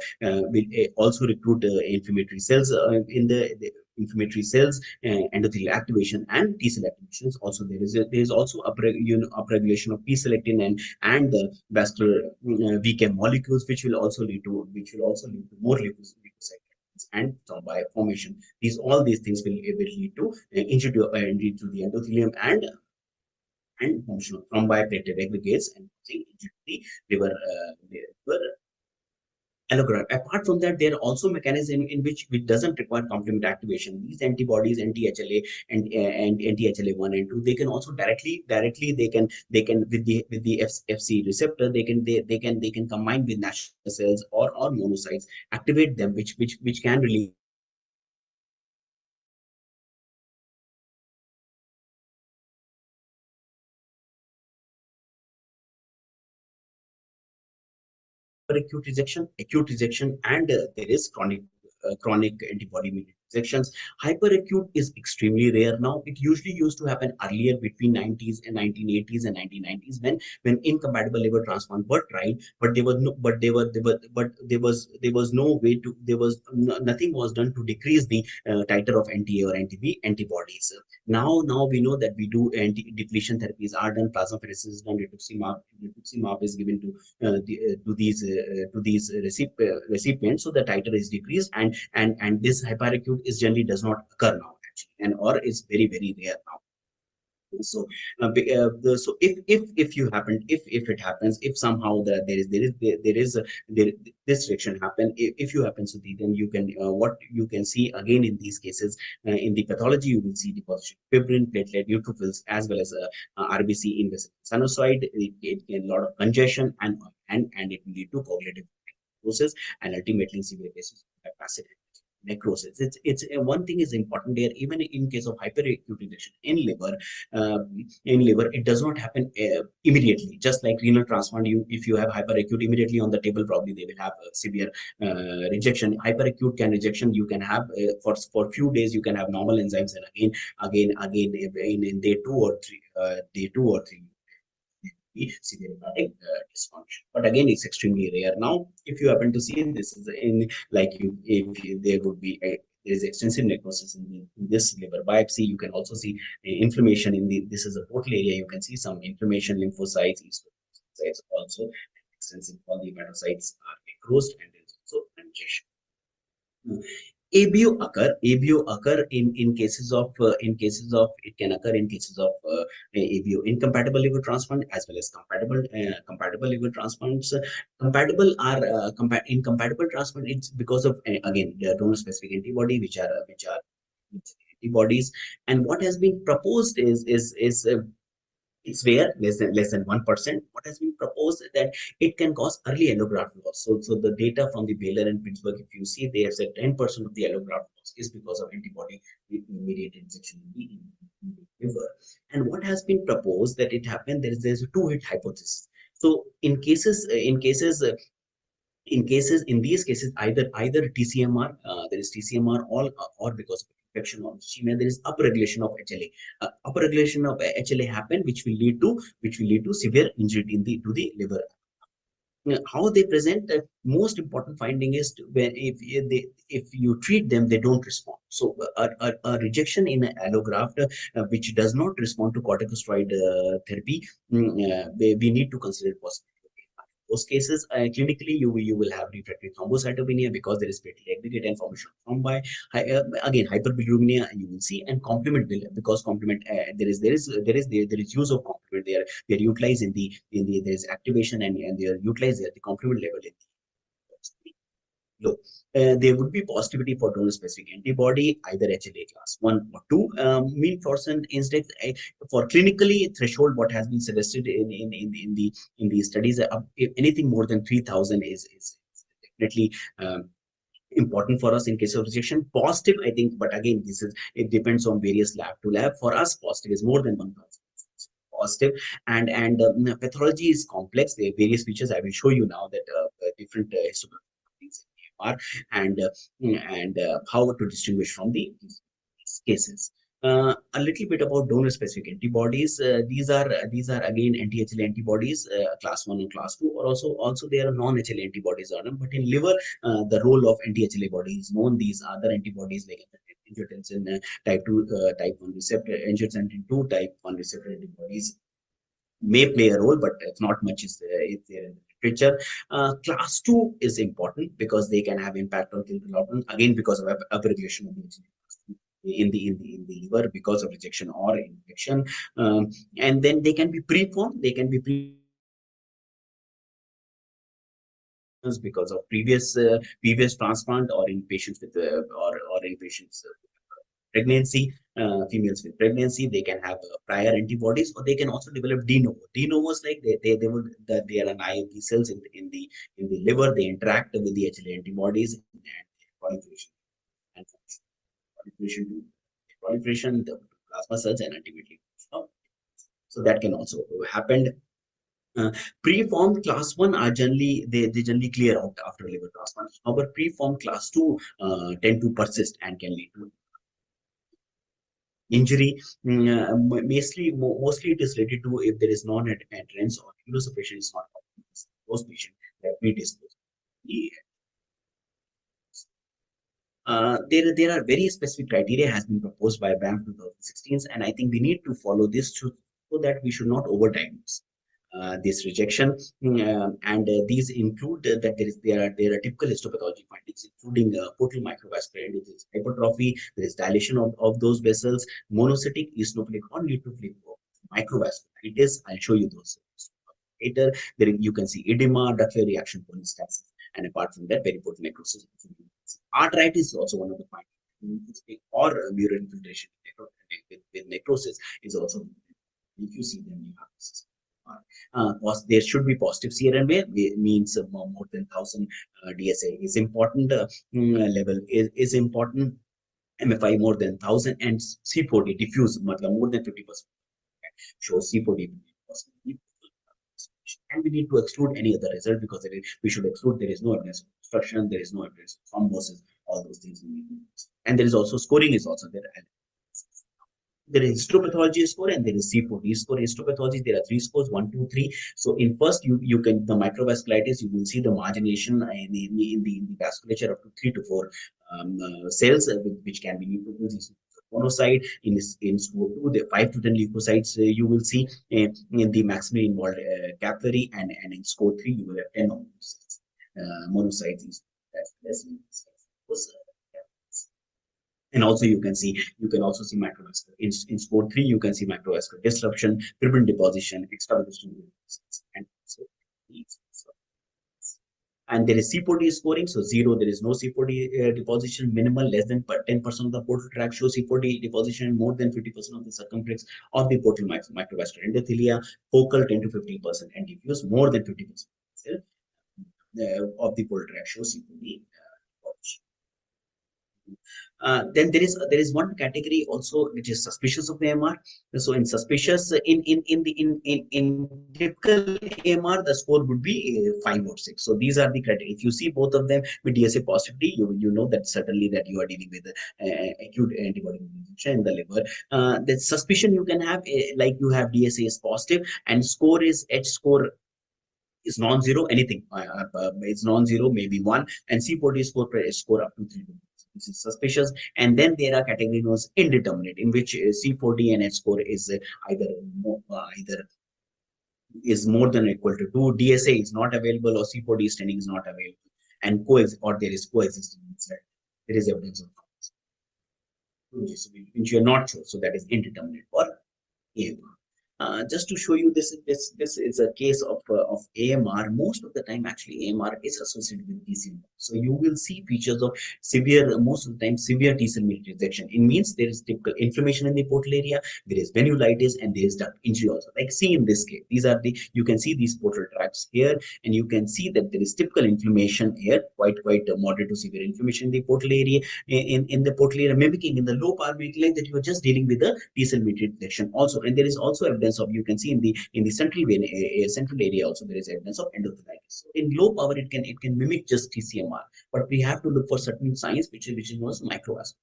also recruit inflammatory cells in the inflammatory cells, endothelial activation, and T cell activation. Also there is also upregulation of P selectin and the vascular VK molecules, which will also lead to more leukocyte and thrombi formation. All these things will lead to injury to the endothelium and formation of thrombi, platelet aggregates, and injury to the liver allogram. Apart from that, there are also mechanisms in which doesn't require complement activation. These antibodies, anti-HLA and anti-HLA1 and 2, they can also directly they can with the FC receptor, they can combine with natural cells or monocytes, activate them, which can release acute rejection, and there is chronic antibody-mediated rejections. Hyperacute is extremely rare now. It usually used to happen earlier between 90s and 1980s and 1990s when incompatible liver transplant were tried, but there was no way to nothing was done to decrease the titer of anti-A or anti-B antibodies. Now we know that we do anti-depletion therapies are done, plasmapheresis is done, rituximab is given to these recipients, so the titer is decreased, and this hyperacute is generally does not occur now, actually, and or is very rare now. So, so if you happen, if it happens, if somehow there is this reaction happen, if you happen to see, then you can what you can see again in these cases, in the pathology you will see deposition of fibrin, platelet, neutrophils, as well as RBC invasive sinusoid. It can lot of congestion, and it will lead to cognitive necrosis, and ultimately in severe cases capacity necrosis. It's one thing is important here. Even in case of hyperacute rejection uh, in liver, it does not happen immediately. Just like renal transplant, you if you have hyperacute, immediately on the table probably they will have severe rejection. Hyperacute can rejection you can have for few days, you can have normal enzymes, and again in day two or three severe hepatic dysfunction. But again, it's extremely rare. Now, if you happen to see, this is in like you, if you, there would be there is extensive necrosis in this liver biopsy. You can also see inflammation in the. This is a portal area. You can see some inflammation, lymphocytes, eosinophils also extensive. All the hepatocytes are necrosed, and there is also congestion. ABO occur in cases of it can occur in cases of ABO incompatible liver transplant, as well as compatible liver transplants. Incompatible transplant. It's because of again the donor specific antibody, which are antibodies. And what has been proposed is it's rare, less than 1%. What has been proposed is that it can cause early allograft loss. So the data from the Baylor and Pittsburgh, if you see, they have said 10% of the allograft loss is because of antibody mediated rejection in the liver. And what has been proposed that it happened, there's a two-hit hypothesis. So in these cases, either TCMR, there is TCMR, or because of infection or ischemia, there is upregulation of HLA. Upregulation of HLA happen, which will lead to severe injury to the liver. How they present, the most important finding is when if you treat them, they don't respond. So a rejection in an allograft which does not respond to corticosteroid therapy, we need to consider it possible. Those cases, clinically, you will have refractory thrombocytopenia because there is platelet aggregate and formation of thrombi. Again, hyperbilirubinemia you will see, and complement because complement there is use of complement. They are utilized in the there is activation, and they are utilized at the complement level in the low. There would be positivity for donor-specific antibody, either HLA class 1 or 2. Mean percent index for clinically threshold, what has been suggested in the studies, if anything more than 3,000 is definitely important for us in case of rejection. Positive, I think, but again, it depends on various lab to lab. For us, positive is more than 1,000. Positive, and pathology is complex. There are various features. I will show you now that different histologies are, and how to distinguish from these cases. A little bit about donor-specific antibodies. These are again anti-HLA antibodies, class 1 and class 2, or also there are non-HLA antibodies on them. But in liver, the role of anti-HLA body is known. These other antibodies like angiotensin type 2, type 1 receptor, angiotensin 2 type 1 receptor antibodies may play a role, but not much is there in the literature. Class 2 is important because they can have impact on clinical outcome, again because of upregulation of the in the liver because of rejection or infection. And then they can be preformed. They can be because of previous transplant, or in patients with or in patients pregnancy, females with pregnancy, they can have prior antibodies, or they can also develop de novo. De novos, like they would they are naive B cells in the liver. They interact with the HLA antibodies, and proliferation and proliferation, the plasma cells, and ultimately. So that can also happen. Preformed class 1 are they generally clear out after liver transplant. However, preformed class 2 tend to persist and can lead to injury. Mostly it is related to if there is non-adherence or immunosuppression is not optimized. Those patients that predispose. There are very specific criteria has been proposed by BAM 2016, and I think we need to follow this so that we should not overdiagnose this rejection. These include that there are typical histopathology findings, including portal microvascular endothelial hypertrophy. There is dilation of those vessels, monocytic, eosinophilic, or neutrophilic microvasculitis. I'll show you those later. There you can see edema, ductal reaction, cholestasis, and apart from that, periportal necrosis. Arthritis is also one of the findings, or mural infiltration with necrosis is also. If you see them, you have this. There should be positive CRN means more than 1,000 DSA is important. Level is important. MFI more than 1,000 and C40 diffuse more than 50%. Shows C40 and we need to exclude any other result because we should exclude there is no evidence of obstruction, there is no evidence of thrombosis, all those things. And there is also scoring is also there. There is histopathology score and there is C4D score. Histopathology, there are 3 scores, 1, 2, 3. So in first, you can the microvasculitis, you will see the margination in the vasculature up to 3 to 4 cells, which can be neutrophils. Monocyte in score 2, the 5 to 10 leukocytes you will see in the maximally involved capillary, and in score 3 you will have 10 monocytes. And also you can also see microvascular in score 3. You can see microvascular disruption, fibrillin deposition, extravascular, and there is C4D scoring. So 0, there is no C4D deposition. Minimal, less than 10% of the portal tract shows C4D deposition. More than 50% of the circumference of the portal microvascular endothelia. Focal 10 to 15%, and diffuse more than 50% of the portal tract shows C4D. Then there is one category also which is suspicious of AMR. So in suspicious in typical AMR, the score would be 5 or 6. So these are the criteria. If you see both of them with DSA positivity, you know that certainly that you are dealing with acute antibody rejection in the liver. The suspicion you can have, like you have DSA is positive and score is H score is non-zero, anything. It's non-zero, maybe 1, and C40 score up to 3. This is suspicious. And then there are category known as indeterminate, in which C40 and H score is either is more than or equal to 2. DSA is not available, or C40 staining is not available, and there is coexisting. There is evidence of which you are not sure. So that is indeterminate for AMR. Just to show you this is a case of AMR. Most of the time, actually, AMR is associated with T-cell. So you will see features of most of the time, severe T-cell mediated rejection. It means there is typical inflammation in the portal area, there is venulitis, and there is duct injury also. Like see in this case, you can see these portal tracts here, and you can see that there is typical inflammation here, quite moderate to severe inflammation in the portal area, in the portal area, mimicking in the low power like that you are just dealing with the T-cell mediated rejection also. And there is also evidence of, you can see in the central vein, central area also there is evidence of endothelitis. So in low power it can mimic just TCMR, but we have to look for certain signs which is known as microvascular.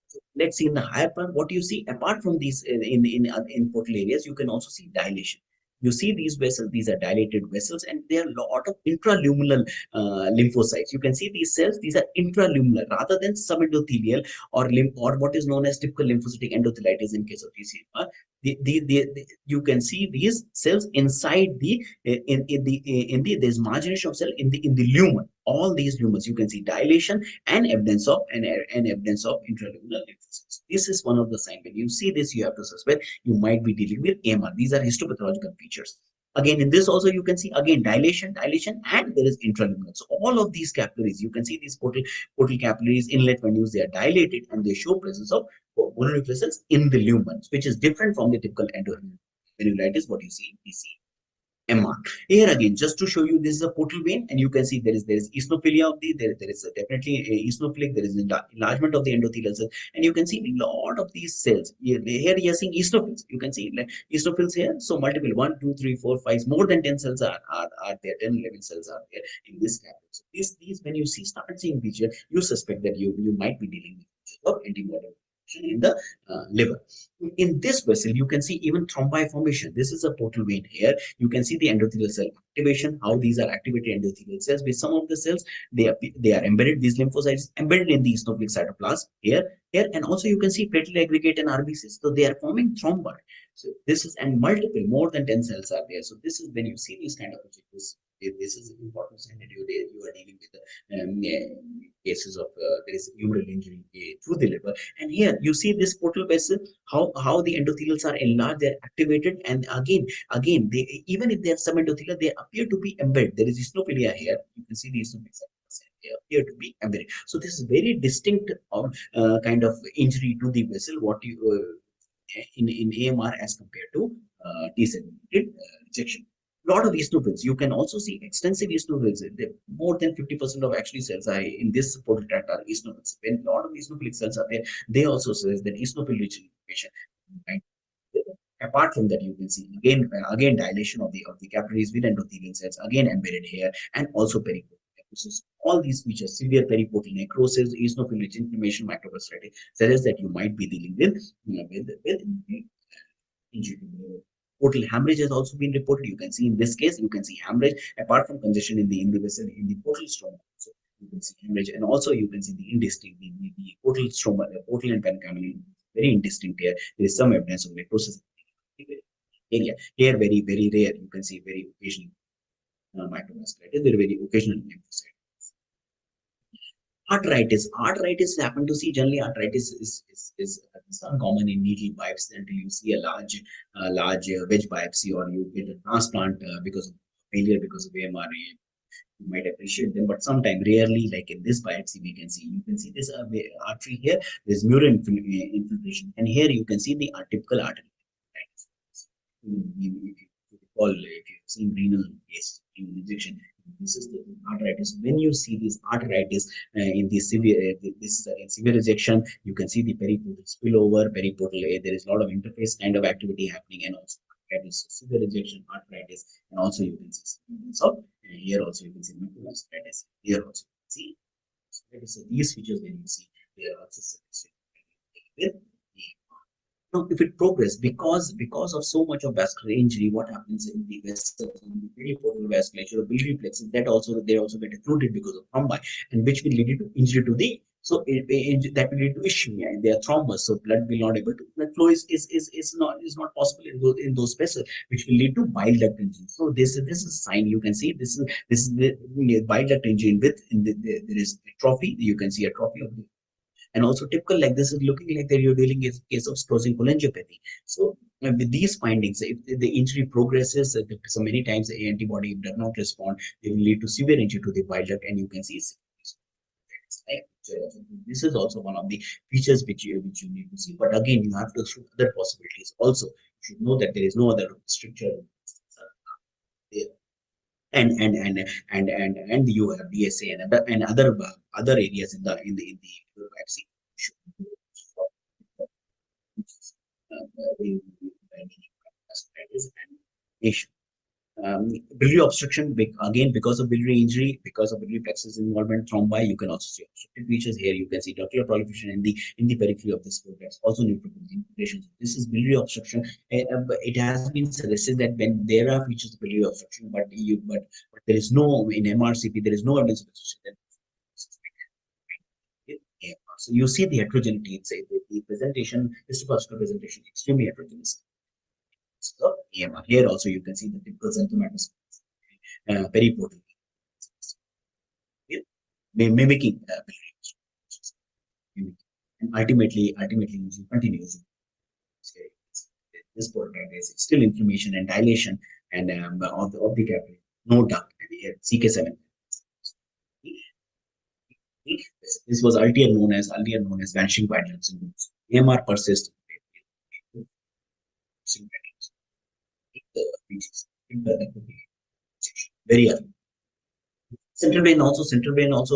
So let's see in the higher power what you see. Apart from these in portal areas, you can also see dilation. You see these vessels, these are dilated vessels, and there are a lot of intraluminal lymphocytes. You can see these cells, these are intraluminal rather than subendothelial or what is known as typical lymphocytic endothelitis in case of TCMR. You can see these cells inside there's margination of cell in the lumen. All these lumens, you can see dilation and evidence of intraluminal lymphocytes. This is one of the signs. When you see this, you have to suspect you might be dealing with AMR. These are histopathological features. Again, in this also you can see again dilation, and there is intraluminal. So all of these capillaries, you can see these portal capillaries, inlet venues, they are dilated and they show presence of mononuclear cells in the lumens, which is different from the typical endovenulitis what you see in TCMR. Here again, just to show you, this is a portal vein, and you can see there is eosinophilia of there is definitely a eosinophilic, there is enlargement of the endothelial cells, and you can see a lot of these cells. Here you are seeing eosinophils. You can see eosinophils here. So multiple 1, 2, 3, 4, 5, more than 10 cells are there. 10, 11 cells are there in this capillary. So these when you start seeing feature, you suspect that you might be dealing with features of antibody in the liver. In this vessel, you can see even thrombi formation. This is a portal vein here. You can see the endothelial cell activation, how these are activated endothelial cells. With some of the cells, they are embedded, these lymphocytes embedded in the eosinophilic cytoplasm here, and also you can see platelet aggregate and RBCs. So they are forming thrombi. So this is, and multiple, more than 10 cells are there. So this is when you see these kind of features. This is an important sign that you are dealing with cases of there is humeral injury through the liver. And here you see this portal vessel, how the endothelials are enlarged, they're activated, and again they, even if they are subendothelial, they appear to be embedded. There is eosinophilia here. You can see the eosinophilia. They appear to be embedded. So this is very distinct kind of injury to the vessel. What you in AMR as compared to T-segmented rejection. Lot of eosinophils. You can also see extensive eosinophils. More than 50% of actually cells are in this portal tract are eosinophils. When a lot of eosinophilic cells are there, they also says that eosinophil rich information. Right? Apart from that, you can see again dilation of the capillaries with endothelial cells, again embedded here, and also periportal necrosis. All these features, severe periportal necrosis, eosinophil rich inflammation, microvasculitis, suggests that you might be dealing with injury. Portal hemorrhage has also been reported. You can see in this case, you can see hemorrhage apart from congestion in the vessel in the portal stroma. So you can see hemorrhage, and also you can see the indistinct, the portal stroma, the portal and pancreas, very indistinct here. There is some evidence of necrosis area. Here, very rare. You can see very occasional microvasculitis, very occasional lymphocyte. Arteritis happen to see generally arteritis is uncommon in needle biopsy until you see a large wedge biopsy, or you get a transplant because of failure because of AMR. You might appreciate them, but sometimes rarely, like in this biopsy, you can see this artery here. There's mural infiltration, and here you can see the typical artery. If you recall, if you've seen renal case in rejection, this is the arteritis. When you see this arteritis in the severe, this is again severe rejection. You can see the periportal spillover, periportal. There is a lot of interface kind of activity happening, and also severe rejection, arteritis, and also you can see so here also you can see arteritis. Here also you can see. So these features when you see, they are also with. Now, if it progresses because of so much of vascular injury, what happens in the vessels, in the periportal vasculature or biliary plexus, that also they also get occluded because of thrombi, and which will lead to injury to the that will lead to ischemia, and they are thrombus, so blood will not able to blood flow is not possible in those vessels, which will lead to bile duct injury. So this is a sign. You can see this is the bile duct injury with there is atrophy. You can see atrophy of the. And also typical like this is looking like that you're dealing with a case of sclerosing cholangiopathy. So with these findings, if the injury progresses, so many times the antibody does not respond, they will lead to severe injury to the bile duct, and you can see this is also one of the features which you need to see. But again, you have to show other possibilities. Also, you should know that there is no other stricture there. And you have DSA and other areas in the vaccine. Biliary obstruction, again because of biliary injury, because of biliary plexus involvement, thrombi. You can also see obstructive features here. You can see ductal proliferation in the periphery of this cortex, also neutrophil infiltration. This is biliary obstruction. It has been suggested that when there are features of biliary obstruction, but there is no in MRCP, there is no evidence of that. So you see the heterogeneity. It's the presentation, histological presentation, extremely heterogeneous. So here also you can see the typical xanthomatous periportal mimicking and ultimately continues. This portal is still inflammation and dilation and of the capillary, no duct, and here CK7. This was earlier known as vanishing patterns. AMR persists. Very early. Central vein also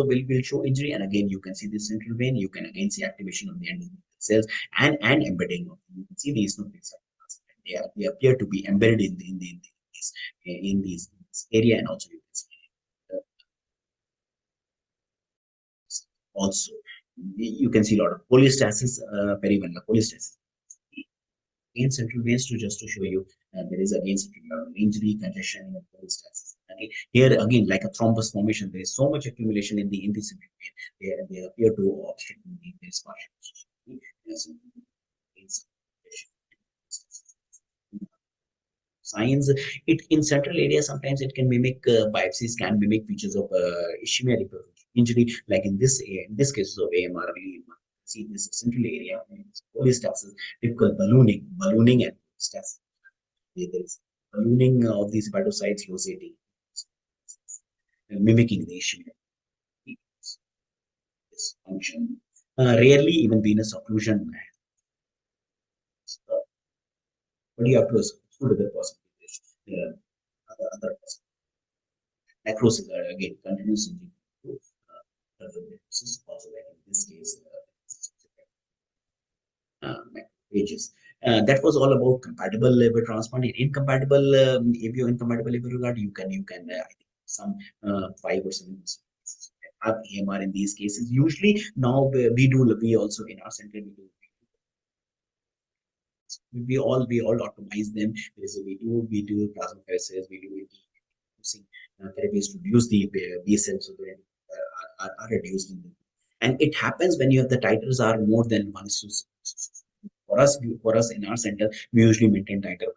will show injury, and again you can see this central vein. You can again see activation of the endothelial cells and embedding of. You can see these they appear to be embedded in this area, and also you can see also you can see a lot of cholestasis, perivenular cholestasis. In central veins, just to show you, there is again injury, congestion, and cholestasis. Okay. Here again, like a thrombus formation, there is so much accumulation in the central vein. They appear to obstruct the partial. signs. It in central area sometimes it can mimic biopsies can mimic features of ischemia injury, like in this cases of AMR. We see this central area, cholestasis, typical ballooning and cholestasis. There is ballooning of these hepatocytes, rosating, mimicking the ischemia function. Rarely even venous occlusion. But you have to exclude other possibilities. There are other possibilities. Necrosis are again continuous injury to necrosis, also like in this case, macrophages. That was all about compatible liver transplant. Incompatible, if you're incompatible liver regard, you can I think some 5 or 7 have AMR in these cases. Usually now we also in our center we all optimize them. We do plasmapheresis, we do using therapies to reduce the B cells so that are reduced in them. And it happens when you have the titers are more than 1:6. For us in our center, we usually maintain titer.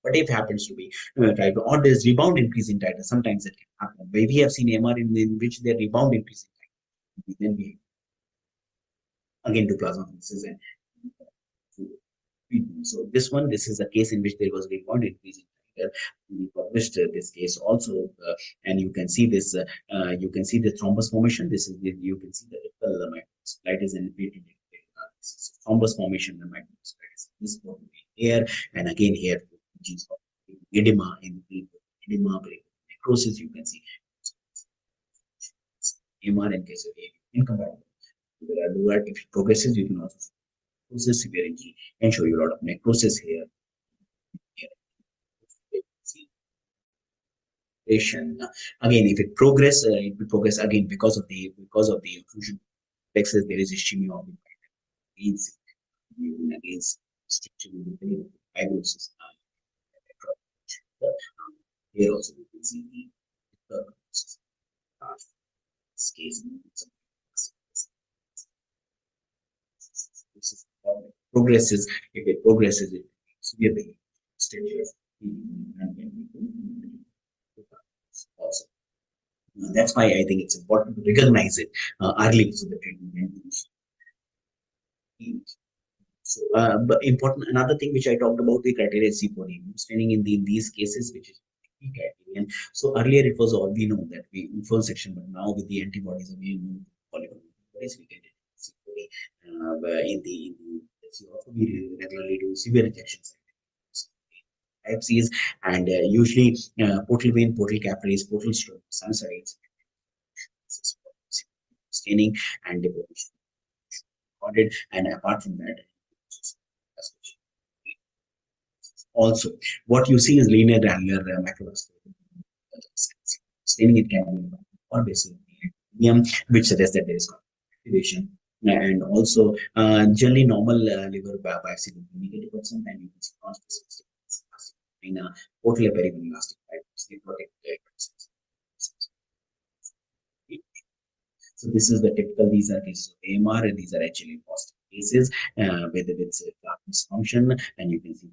But if happens to be titer or there's rebound increase in titer, sometimes it can happen. Where we have seen MR in which there rebound increase in titer, then we again do plasmapheresis and so this is a case in which there was rebound increase in titer. We published this case also, and you can see this. You can see the thrombus formation. You can see the typical microcyclitis and thrombus formation and microcyclitis. This will be here and again here. Edema in the edema necrosis. You can see MR in case of incompatible. If it progresses, you can also see necrosis, severe injury, and show you a lot of necrosis here. Again, if it progress, it will progress again because of the occlusion plexus. There is ischemia of the against fibrosis. Here also you can see the case. Progresses. If it progresses, it severely stages. Also, that's why I think it's important to recognize it early so the treatment can be. So, but important another thing which I talked about the criteria is C4D staining in these cases, which is key criterion. So earlier it was all we know that we full section, but now with the antibodies we know antibodies we can get C4D. In the also we regularly do severe rejections. Type Cs and usually portal vein, portal capillaries, portal stroke, sinusitis, staining and deposition. And apart from that, also what you see is linear granular macrovascular staining. It can be or basically which suggests that there is activation. And also generally normal liver biopsy will be negative, but sometimes you can see conspecific in a portal perivenelastic fibers. They protect the So this is the typical, these are cases of AMR, and these are actually positive cases with dysfunction, and you can see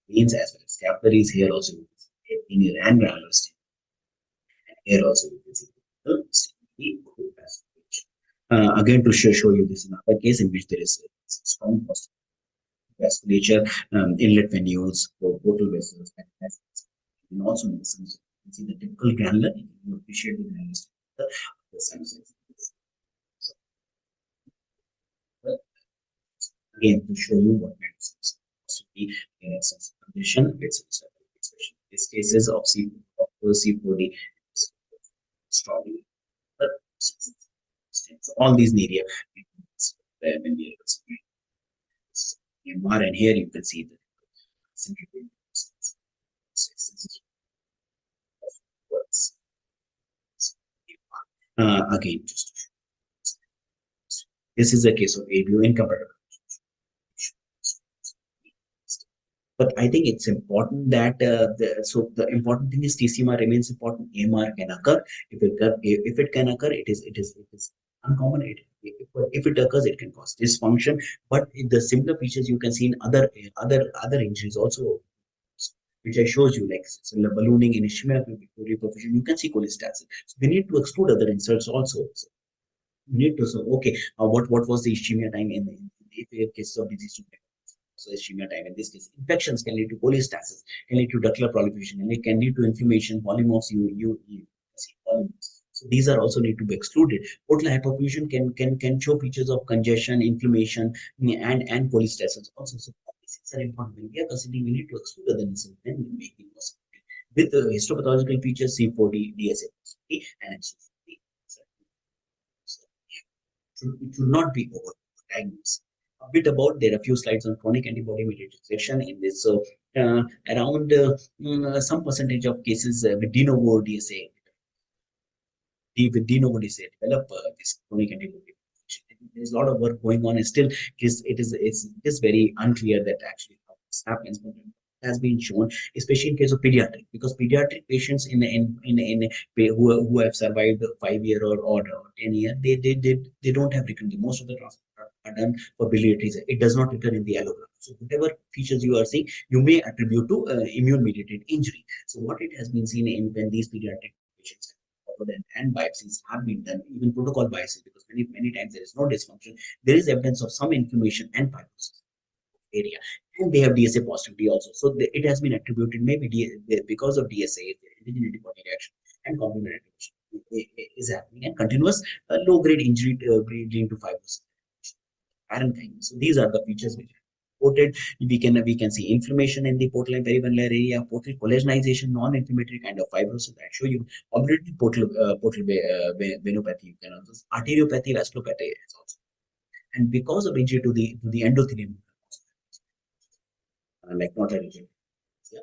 veins as well as capillaries. Here also you can see linear and granular stain. And here also you can see again to show you this is another case in which there is strong vasculature, inlet venules, portal vessels, and also in the sinuses. You can see the typical granular. You appreciate the granular the sinuses. So, again, to show you what medicines possibly in a sense condition, it's expression. These cases of C4D strongly. So all these area when we are and here you can see the again just this is a case of ABO incompatible. But I think it's important that the important thing is TCMR remains important. AMR can occur. If it can occur, it is uncommon. If it occurs, it can cause dysfunction. But the similar features you can see in other injuries also, which I shows you, like ballooning in ischemia perfusion, you can see cholestasis. So we need to exclude other insults also. So we need to say, okay, what was the ischemia time in the case of disease? So ischemia time in this case, infections can lead to cholestasis, can lead to ductal proliferation, and it can lead to inflammation, polymorphs. You see polymorphs. So these are also need to be excluded. Portal hyperfusion can show features of congestion, inflammation, and cholestasis also. So these things are important. When we are considering, we need to exclude other insults and make it possible. With the histopathological features, C4D, DSA, and HCD. So, it should not be over-diagnosed. A bit about, there are a few slides on chronic antibody-mediated rejection in this. So around some percentage of cases with de novo DSA, develop this chronic antibody. There's a lot of work going on, and still it is very unclear that actually how this happens. But it has been shown, especially in case of pediatric, because pediatric patients who have survived 5 year or 10 year, they don't have recurrence. Most of the transplants are done for biliary reason. It does not recur in the allograft. So whatever features you are seeing, you may attribute to immune mediated injury. So what it has been seen in when these pediatric patients and biopsies have been done, even protocol biopsies, because many times there is no dysfunction, there is evidence of some inflammation and fibrosis area, and they have DSA positivity also. So it has been attributed maybe because of DSA, antigen antibody reaction and complement activation is happening, and continuous low grade injury leading to fibrosis. So these are the features which reported. We can see inflammation in the portal and perivenular area, portal collagenization, non-inflammatory kind of fibrosis. I show you obliterated portal venopathy. You can also arteriopathy, vasculopathy is also, and because of injury to the endothelium, like not a region. Yeah.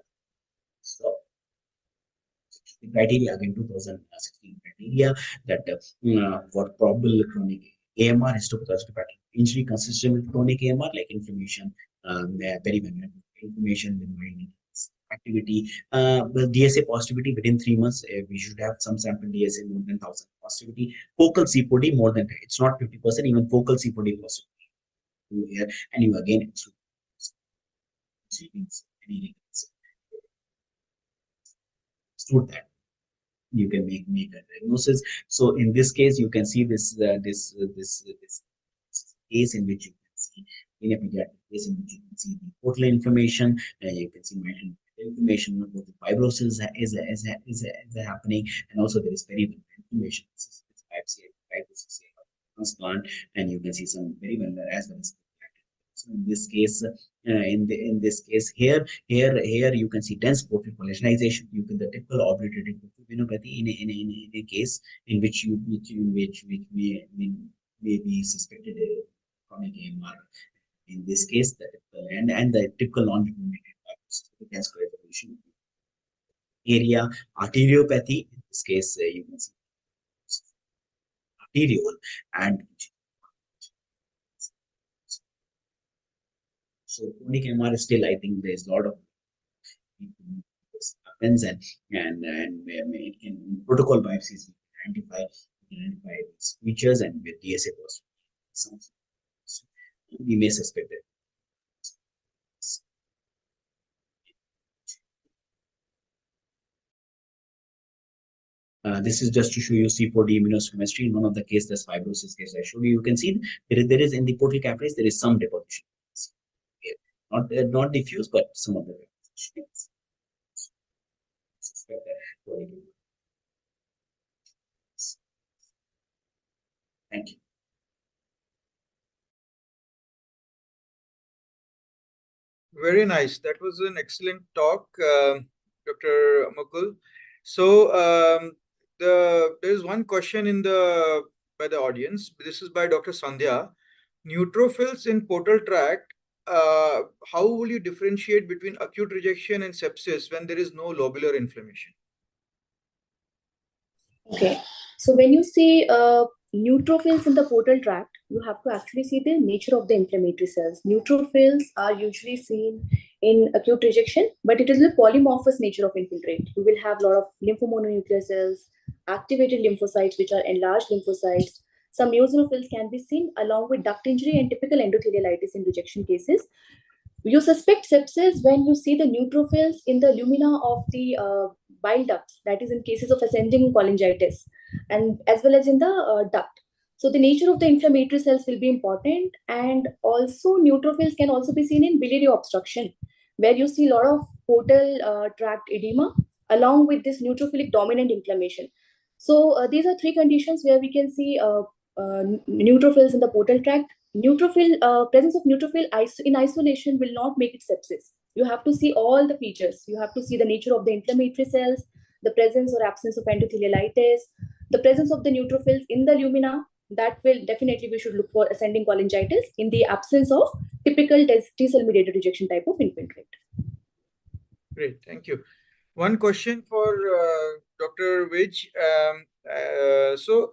So the criteria again 2016 criteria that for probable chronic AMR histopathological pattern injury consistent with chronic AMR, like inflammation, perivenular inflammation, activity, well, DSA positivity within 3 months. We should have some sample DSA more than 1,000 positivity. Focal C4D more than, it's not 50%, even focal C4D positivity here, and you again exclude that. You can make a diagnosis. So in this case, you can see this case in which you can see in a pediatric case in which you can see the portal inflammation, you can see mitral inflammation, both the fibrosis is happening, and also there is perivenular inflammation. This is biopsy transplant, and you can see some perivenular as well as. So in this case, in this case here you can see dense portal collagenization. You can the typical obliterated venopathy in a case in which may be suspected chronic AMR. In this case, and the typical non-inflammatory fibrosis area, arteriopathy. In this case, you can see arterial and. So chronic MR is still, I think there's a lot of happens, and it can protocol biopsies identify these features, and with DSA positive, we may suspect it. This is just to show you C4D immunohistochemistry. In one of the cases, this fibrosis case I showed you, you can see there is in the portal capillaries there is some deposition. Not diffuse, but some of the Thank you. Very nice. That was an excellent talk, Dr. Mukul. So there's one question by the audience. This is by Dr. Sandhya. Neutrophils in portal tract. How will you differentiate between acute rejection and sepsis when there is no lobular inflammation? Okay, so when you say neutrophils in the portal tract, you have to actually see the nature of the inflammatory cells. Neutrophils are usually seen in acute rejection, but it is a polymorphous nature of infiltrate. You will have a lot of lymphomononuclear cells, activated lymphocytes, which are enlarged lymphocytes. Some eosinophils can be seen along with duct injury and typical endothelialitis in rejection cases. You suspect sepsis when you see the neutrophils in the lumina of the bile ducts, that is in cases of ascending cholangitis, and as well as in the duct. So the nature of the inflammatory cells will be important, and also neutrophils can also be seen in biliary obstruction, where you see a lot of portal tract edema along with this neutrophilic dominant inflammation. So these are three conditions where we can see neutrophils in the portal tract. Presence of neutrophil in isolation will not make it sepsis. You have to see all the features. You have to see the nature of the inflammatory cells, the presence or absence of endothelialitis, the presence of the neutrophils in the lumina. That will definitely, we should look for ascending cholangitis in the absence of typical T-cell mediated rejection type of infiltrate. Great, thank you. One question for Dr. Vij. So,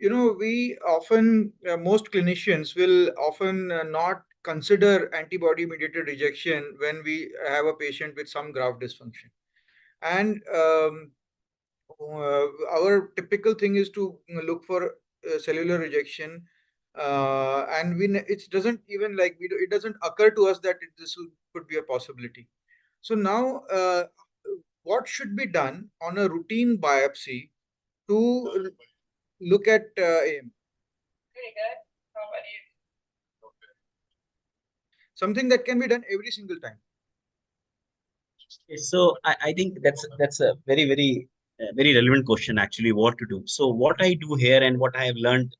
we often, most clinicians will often not consider antibody-mediated rejection when we have a patient with some graft dysfunction. And our typical thing is to look for cellular rejection, and it doesn't even it doesn't occur to us that this could be a possibility. So now, what should be done on a routine biopsy to look at AIM? Very good. Nobody. Something that can be done every single time. So I think that's a very very relevant question actually, what to do. So what I do here and what I have learned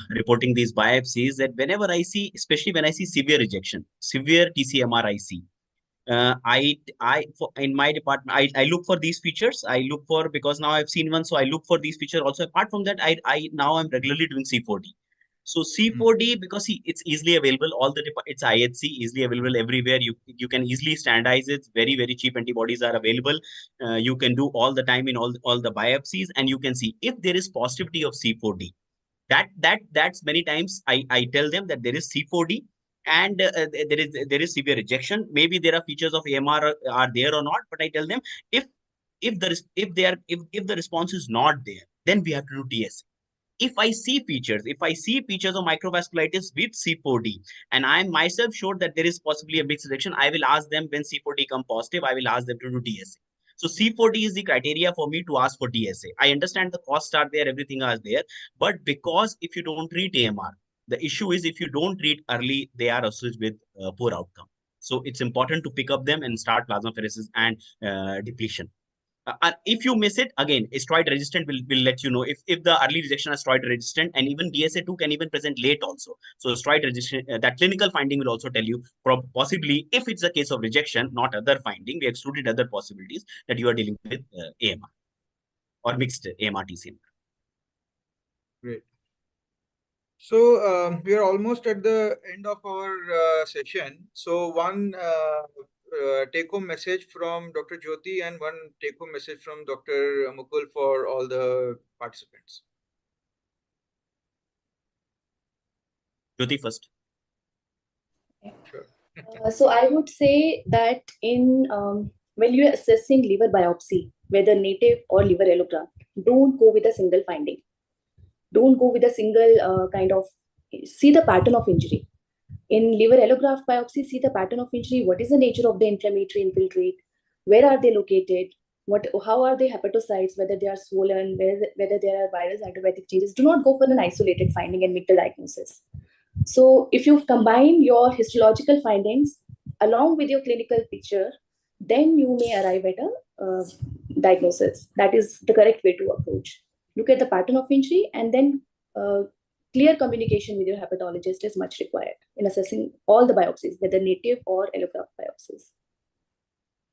reporting these biopsies, that whenever I see, especially when I see severe rejection, severe TCMR I see, in my department, I look for these features. I look for, because now I've seen one, so I look for these features also. Apart from that, I now I'm regularly doing C4D. So C4D, because it's easily available, it's IHC, easily available everywhere. You can easily standardize it. Very cheap antibodies are available. You can do all the time in all the biopsies, and you can see if there is positivity of C4D. That's many times I tell them that there is C4D, and there is severe rejection. Maybe there are features of AMR are there or not, but I tell them if the response is not there, then we have to do TSA. If I see features of microvasculitis with C4D, and I am myself sure that there is possibly a mixed rejection, I will ask them, when C4D come positive, I will ask them to do TSA. So C4D is the criteria for me to ask for TSA. I understand the costs are there, everything is there, but because if you don't treat AMR, the issue is if you don't treat early, they are associated with poor outcome. So it's important to pick up them and start plasmapheresis and depletion. If you miss it, again, steroid resistant will let you know if the early rejection is steroid resistant, and even DSA2 can even present late also. So steroid resistant, that clinical finding will also tell you possibly if it's a case of rejection, not other finding, we excluded other possibilities that you are dealing with AMR or mixed AMR TCM. Great. So we are almost at the end of our session. So one take-home message from Dr. Jyoti and one take-home message from Dr. Mukul for all the participants. Jyoti first. Sure. So I would say that when you are assessing liver biopsy, whether native or liver allograft, don't go with a single finding. Don't go with a single see the pattern of injury. In liver allograft biopsy, see the pattern of injury. What is the nature of the inflammatory infiltrate? Where are they located? How are the hepatocytes? Whether they are swollen, whether there are virus hydropathic changes. Do not go for an isolated finding and make the diagnosis. So if you combine your histological findings along with your clinical picture, then you may arrive at a diagnosis. That is the correct way to approach. Look at the pattern of injury, and then clear communication with your hepatologist is much required in assessing all the biopsies, whether native or allograft biopsies.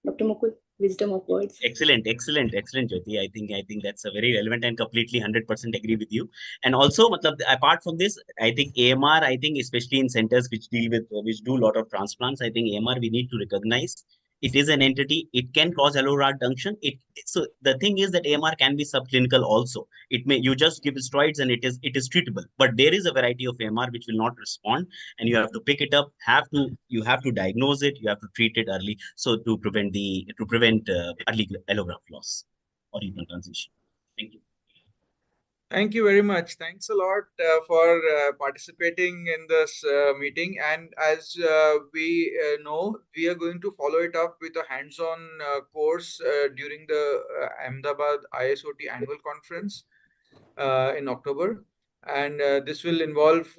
Dr. Mukul, wisdom of words. Excellent, Jyoti. I think that's a very relevant and completely 100% agree with you. And also, apart from this, I think AMR, especially in centers which do a lot of transplants, I think AMR we need to recognize It is an entity. It can cause alveolar duction. So the thing is that AMR can be subclinical also. It may, you just give steroids and it is treatable. But there is a variety of AMR which will not respond, and you have to pick it up. You have to diagnose it. You have to treat it early, so to prevent early allograft loss or even transition. Thank you. Thank you very much. Thanks a lot for participating in this meeting. And as we know, we are going to follow it up with a hands-on course during the Ahmedabad ISOT annual conference in October. And this will involve,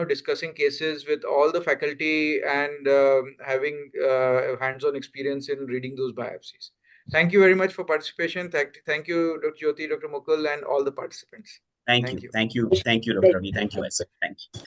discussing cases with all the faculty and having hands-on experience in reading those biopsies. Thank you very much for participation. Thank you, Dr. Jyoti, Dr. Mukul, and all the participants. Thank you. Thank you, Dr. Ravi. Thank you, Isaac. Thank you.